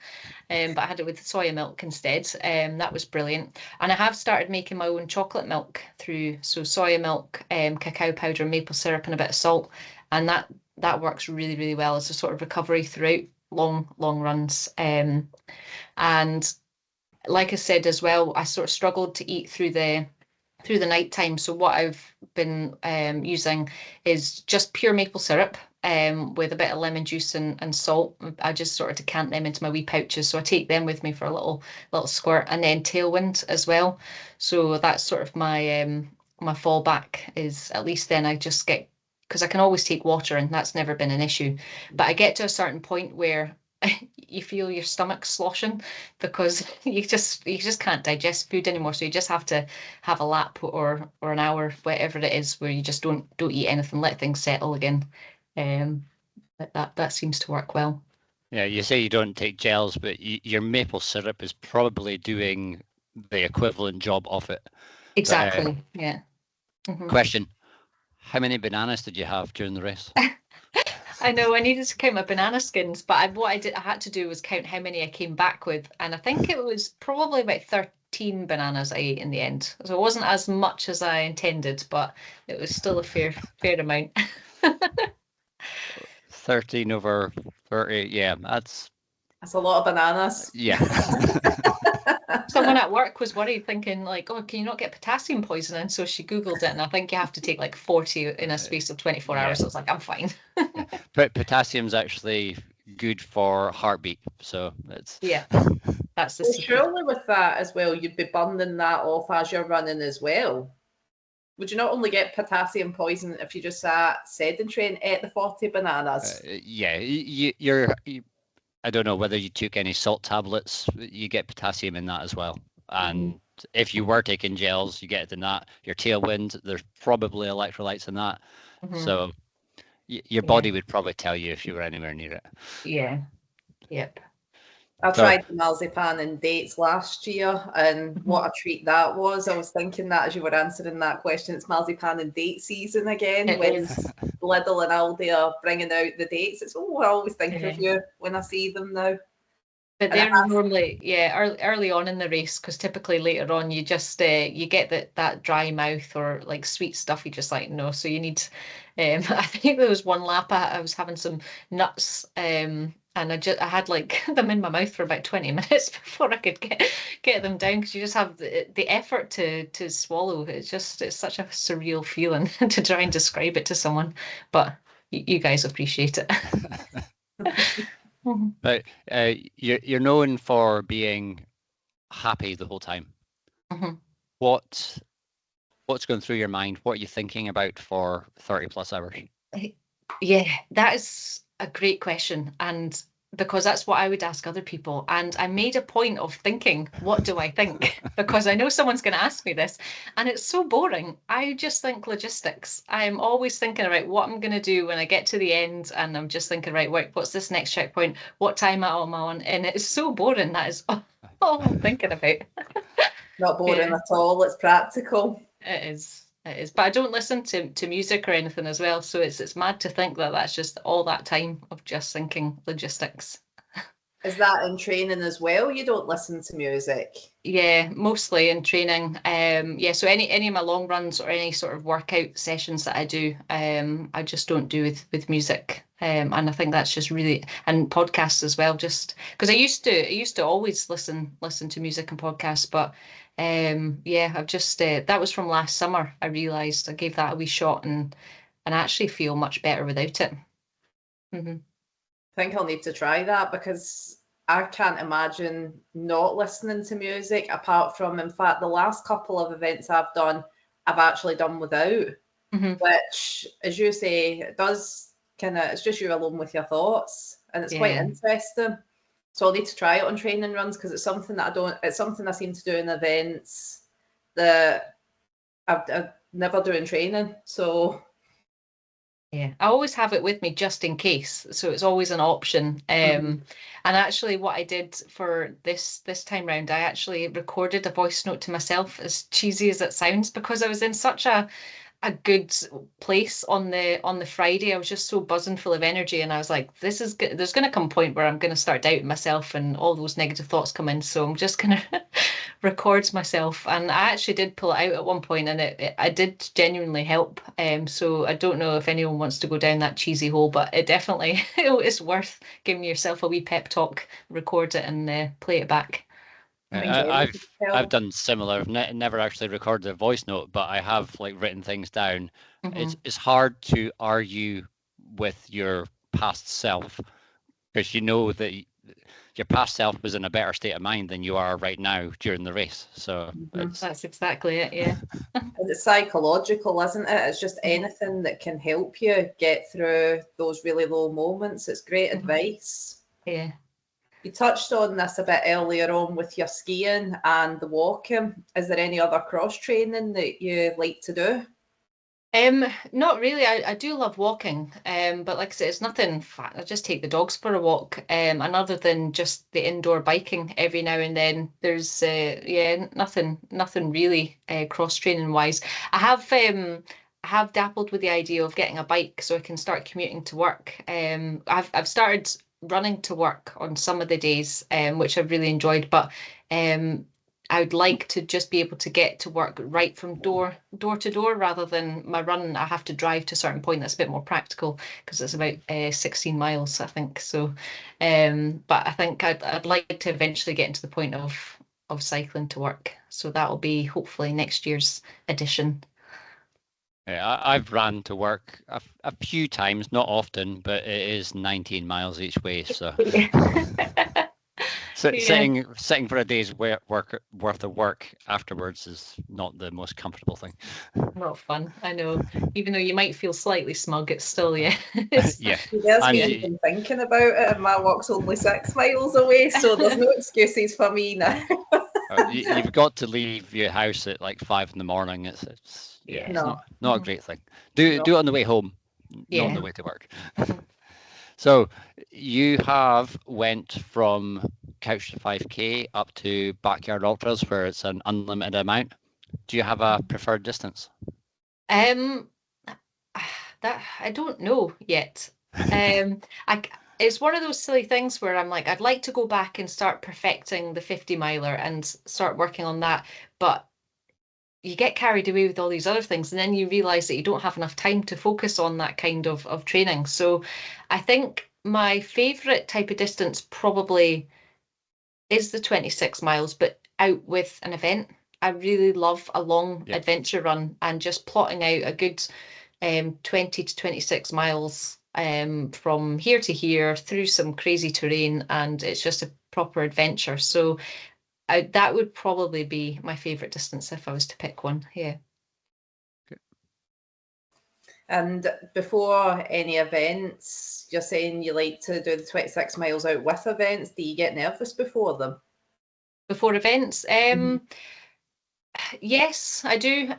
But I had it with soya milk instead. That was brilliant. And I have started making my own chocolate milk through soya milk, cacao powder, maple syrup, and a bit of salt. And that works really, really well as a sort of recovery throughout long runs. And like I said as well, I sort of struggled to eat through the night time. So what I've been using is just pure maple syrup with a bit of lemon juice and salt. I just sort of decant them into my wee pouches. So I take them with me for a little squirt, and then Tailwind as well. So that's sort of my my fallback, is at least then I just get, because I can always take water and that's never been an issue. But I get to a certain point where you feel your stomach sloshing because you just can't digest food anymore. So you just have to have a lap or an hour, whatever it is, where you just don't eat anything, let things settle again. That seems to work well. Yeah, you say you don't take gels, but your maple syrup is probably doing the equivalent job of it. Exactly. But, yeah. Question: how many bananas did you have during the race? I know I needed to count my banana skins, but what I had to do was count how many I came back with, and I think it was probably about 13 bananas I ate in the end. So it wasn't as much as I intended, but it was still a fair amount. 13 over 30, yeah, that's a lot of bananas. Yeah. Someone at work was worried, thinking like, oh, can you not get potassium poisoning? So she Googled it, and I think you have to take like 40 in a space of 24 hours. So it's like, I'm fine. But potassium's actually good for heartbeat. So it's... Yeah, that's the well, secret. surely with that as well, you'd be burning that off as you're running as well. Would you not only get potassium poisoning if you just sat sedentary and ate the 40 bananas? Yeah, you're I don't know whether you took any salt tablets. You get potassium in that as well. And if you were taking gels, you get it in that. Your Tailwind, there's probably electrolytes in that. So your body would probably tell you if you were anywhere near it. Yeah. Yep. I tried the marzipan and dates last year, and what a treat that was. I was thinking that as you were answering that question, it's marzipan and date season again. When Lidl and Aldi are bringing out the dates, it's I always think of you when I see them now. But they're normally, early on in the race, because typically later on you just you get that dry mouth or like sweet stuff. You just like no. So you need. I think there was one lap I was having some nuts. And I had like them in my mouth for about 20 minutes before I could get them down, because you just have the effort to swallow. It's such a surreal feeling to try and describe it to someone, but you guys appreciate it. But you're known for being happy the whole time. What's going through your mind? What are you thinking about for 30 plus hours? Yeah, that is a great question. And because that's what I would ask other people. And I made a point of thinking, what do I think? Because I know someone's going to ask me this. And it's so boring. I just think logistics. I'm always thinking about what I'm going to do when I get to the end. And I'm just thinking, right, what's this next checkpoint? What time am I on? And it's so boring. That is all I'm thinking about. Not boring at all. It's practical. It is. It is. But I don't listen to music or anything as well. So it's mad to think that that's just all that time of just thinking logistics. Is that in training as well? You don't listen to music? Yeah, mostly in training. Yeah, so any of my long runs or any sort of workout sessions that I do, I just don't do with music. And I think that's just really, and podcasts as well, just because I used to always listen to music and podcasts, but yeah, I've just that was from last summer. I realized I gave that a wee shot and I actually feel much better without it. I think I'll need to try that because I can't imagine not listening to music apart from, in fact, the last couple of events I've done, I've actually done without, which, as you say, it does kind of, it's just you alone with your thoughts, and it's quite interesting. So I'll need to try it on training runs because it's something that it's something I seem to do in events that I never do in training. So yeah, I always have it with me just in case, so it's always an option. And actually, what I did for this time round, I actually recorded a voice note to myself, as cheesy as it sounds, because I was in such a good place on the Friday. I was just so buzzing, full of energy, and I was like, "This is good. There's going to come a point where I'm going to start doubting myself, and all those negative thoughts come in. So I'm just going to record myself." And I actually did pull it out at one point, and I did genuinely help. So I don't know if anyone wants to go down that cheesy hole, but it definitely it's worth giving yourself a wee pep talk, record it, and play it back. I've done similar. I've never actually recorded a voice note, but I have like written things down. It's hard to argue with your past self because you know that your past self was in a better state of mind than you are right now during the race. So that's exactly it. Yeah. And it's psychological, isn't it? It's just anything that can help you get through those really low moments. It's great advice. Yeah. You touched on this a bit earlier on with your skiing and the walking. Is there any other cross training that you like to do? Not really. I do love walking, but like I said, it's nothing. I just take the dogs for a walk. And other than just the indoor biking every now and then, there's nothing really cross training wise. I have dabbled with the idea of getting a bike so I can start commuting to work. I've started running to work on some of the days, which I've really enjoyed, but I would like to just be able to get to work right from door to door rather than my run. I have to drive to a certain point. That's a bit more practical because it's about 16 miles, I think. So, but I think I'd like to eventually get into the point of cycling to work. So that'll be hopefully next year's edition. Yeah, I've ran to work a few times, not often, but it is 19 miles each way. So. Sitting for a day's worth of work afterwards is not the most comfortable thing. Not fun, I know. Even though you might feel slightly smug, it's still yeah. There's me even thinking about it, and my walk's only 6 miles away, so there's no excuses for me now. You've got to leave your house at like 5 a.m. It's not a great thing. Do it on the way home, not on the way to work. So you have went from couch to 5K up to backyard ultras where it's an unlimited amount. Do you have a preferred distance? That I don't know yet. It's one of those silly things where I'm like, I'd like to go back and start perfecting the 50 miler and start working on that, but you get carried away with all these other things, and then you realize that you don't have enough time to focus on that kind of training. So I think my favorite type of distance probably is the 26 miles, but out with an event. I really love a long adventure run and just plotting out a good 20 to 26 miles from here to here through some crazy terrain, and it's just a proper adventure. So that would probably be my favorite distance if I was to pick one. Yeah. And before any events, you're saying you like to do the 26 miles out with events. Do you get nervous before them? Before events? Yes, I do.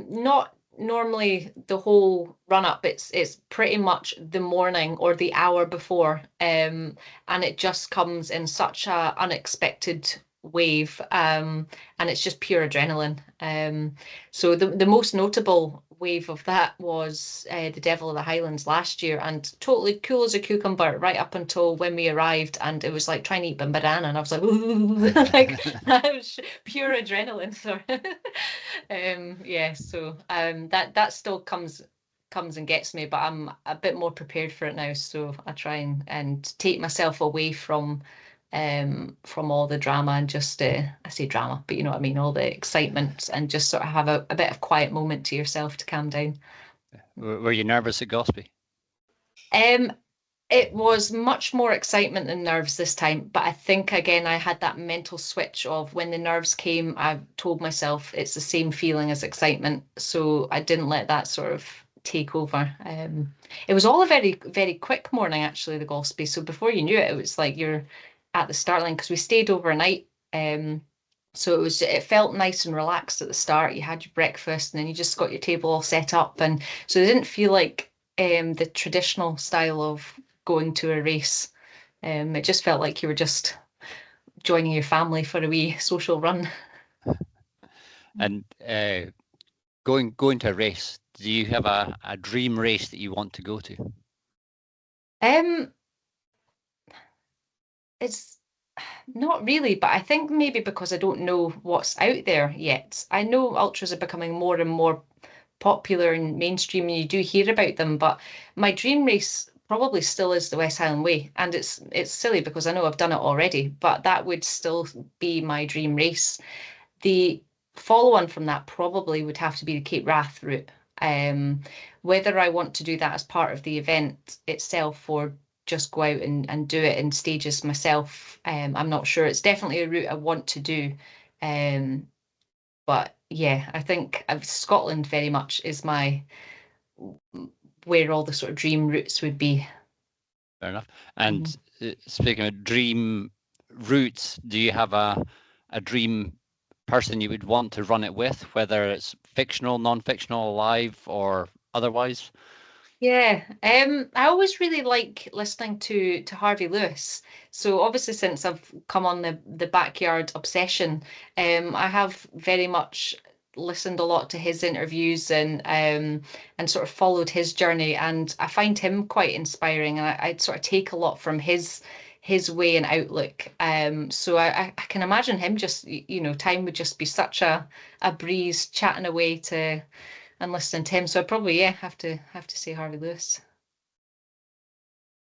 Not normally the whole run up. It's pretty much the morning or the hour before. And it just comes in such a unexpected wave. And it's just pure adrenaline. So the most notable wave of that was the Devil of the Highlands last year, and totally cool as a cucumber right up until when we arrived, and it was like trying to eat a banana, and I was like, ooh, like that was pure adrenaline. So yeah, so that still comes and gets me, but I'm a bit more prepared for it now, so I try and take myself away from all the drama and just I say drama, but you know what I mean, all the excitement, and just sort of have a bit of quiet moment to yourself to calm down. Were you nervous at Golspie? It was much more excitement than nerves this time, but I think again I had that mental switch of when the nerves came, I told myself it's the same feeling as excitement, so I didn't let that sort of take over. It was all a very, very quick morning actually, the Golspie, so before you knew it, it was like you're at the start line, because we stayed overnight. So it felt nice and relaxed at the start. You had your breakfast and then you just got your table all set up, and so it didn't feel like the traditional style of going to a race. It just felt like you were just joining your family for a wee social run. And going to a race, do you have a dream race that you want to go to? It's not really, but I think maybe because I don't know what's out there yet. I know ultras are becoming more and more popular and mainstream, and you do hear about them, but my dream race probably still is the West Highland Way, and it's silly because I know I've done it already, but that would still be my dream race. The follow-on from that probably would have to be the Cape Wrath route. Whether I want to do that as part of the event itself or just go out and do it in stages myself, I'm not sure. It's definitely a route I want to do. But yeah, I think Scotland very much is where all the sort of dream routes would be. Fair enough. And speaking of dream routes, do you have a dream person you would want to run it with, whether it's fictional, non-fictional, alive, or otherwise? Yeah, I always really like listening to Harvey Lewis. So obviously, since I've come on the backyard obsession, I have very much listened a lot to his interviews and sort of followed his journey, and I find him quite inspiring, and I sort of take a lot from his way and outlook. So I can imagine him just, you know, time would just be such a breeze chatting away to and listening to him. So I'd probably, yeah, have to say Harvey Lewis.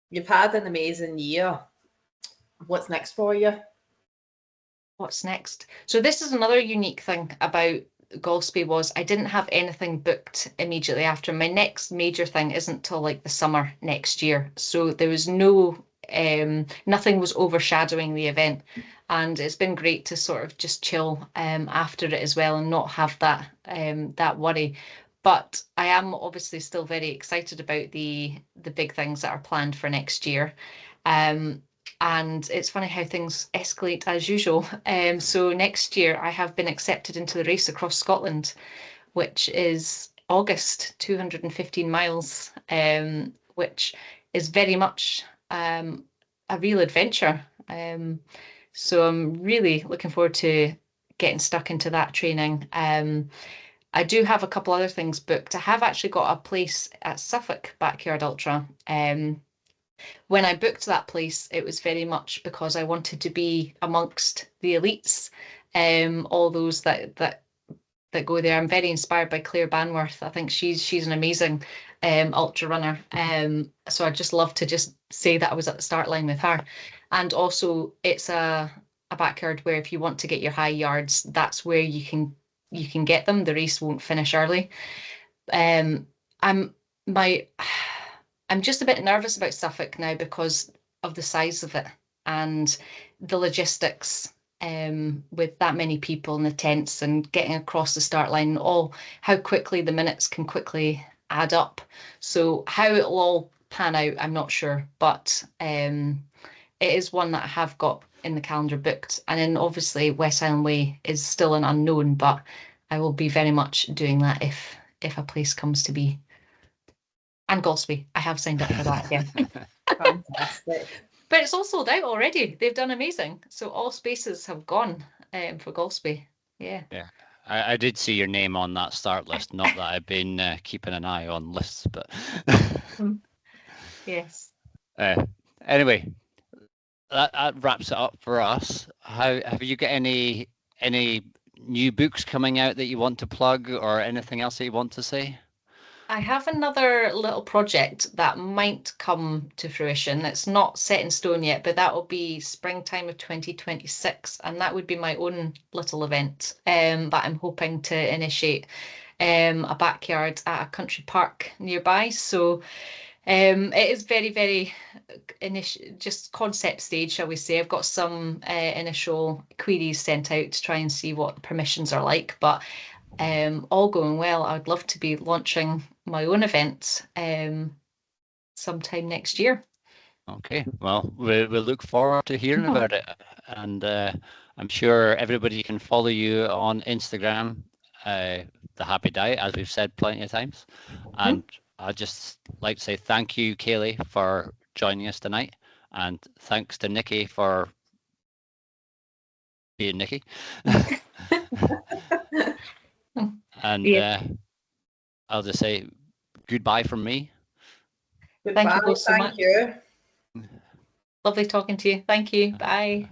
You've had an amazing year. What's next for you? What's next? So this is another unique thing about Golspie was I didn't have anything booked immediately after. My next major thing isn't till like the summer next year. So there was nothing was overshadowing the event. And it's been great to sort of just chill after it as well and not have that worry. But I am obviously still very excited about the big things that are planned for next year. And it's funny how things escalate as usual. So next year I have been accepted into the race across Scotland, which is August, 215 miles, which is very much a real adventure. So I'm really looking forward to getting stuck into that training. I do have a couple other things booked. I have actually got a place at Suffolk Backyard Ultra. When I booked that place, it was very much because I wanted to be amongst the elites, all those that go there. I'm very inspired by Claire Banworth. I think she's an amazing ultra runner. So I'd just love to just say that I was at the start line with her. And also it's a backyard where if you want to get your high yards, that's where you can get them. The race won't finish early. I'm just a bit nervous about Suffolk now because of the size of it and the logistics, with that many people in the tents and getting across the start line, and all how quickly the minutes can quickly add up. So how it'll all pan out, I'm not sure, but it is one that I have got in the calendar booked. And then obviously West Island Way is still an unknown, but I will be very much doing that if a place comes to be. And Golspie, I have signed up for that again. Fantastic. But it's all sold out already. They've done amazing. So all spaces have gone for Golspie. Yeah. Yeah. I did see your name on that start list. Not that I've been keeping an eye on lists, but Yes. Anyway, that wraps it up for us. How have you got any new books coming out that you want to plug, or anything else that you want to say? I have another little project that might come to fruition. It's not set in stone yet, but that will be springtime of 2026, and that would be my own little event that I'm hoping to initiate a backyard at a country park nearby. So it is very, very just concept stage, shall we say. I've got some initial queries sent out to try and see what the permissions are like, but all going well, I would love to be launching my own event sometime next year. Okay, well, we look forward to hearing about it, and I'm sure everybody can follow you on Instagram, The Happy Diet, as we've said plenty of times. And I'd just like to say thank you, Kayleigh, for joining us tonight, and thanks to Nikki for being Nikki. And I'll just say goodbye from me. Goodbye. Thank you both so much. You. Lovely talking to you. Thank you. Bye.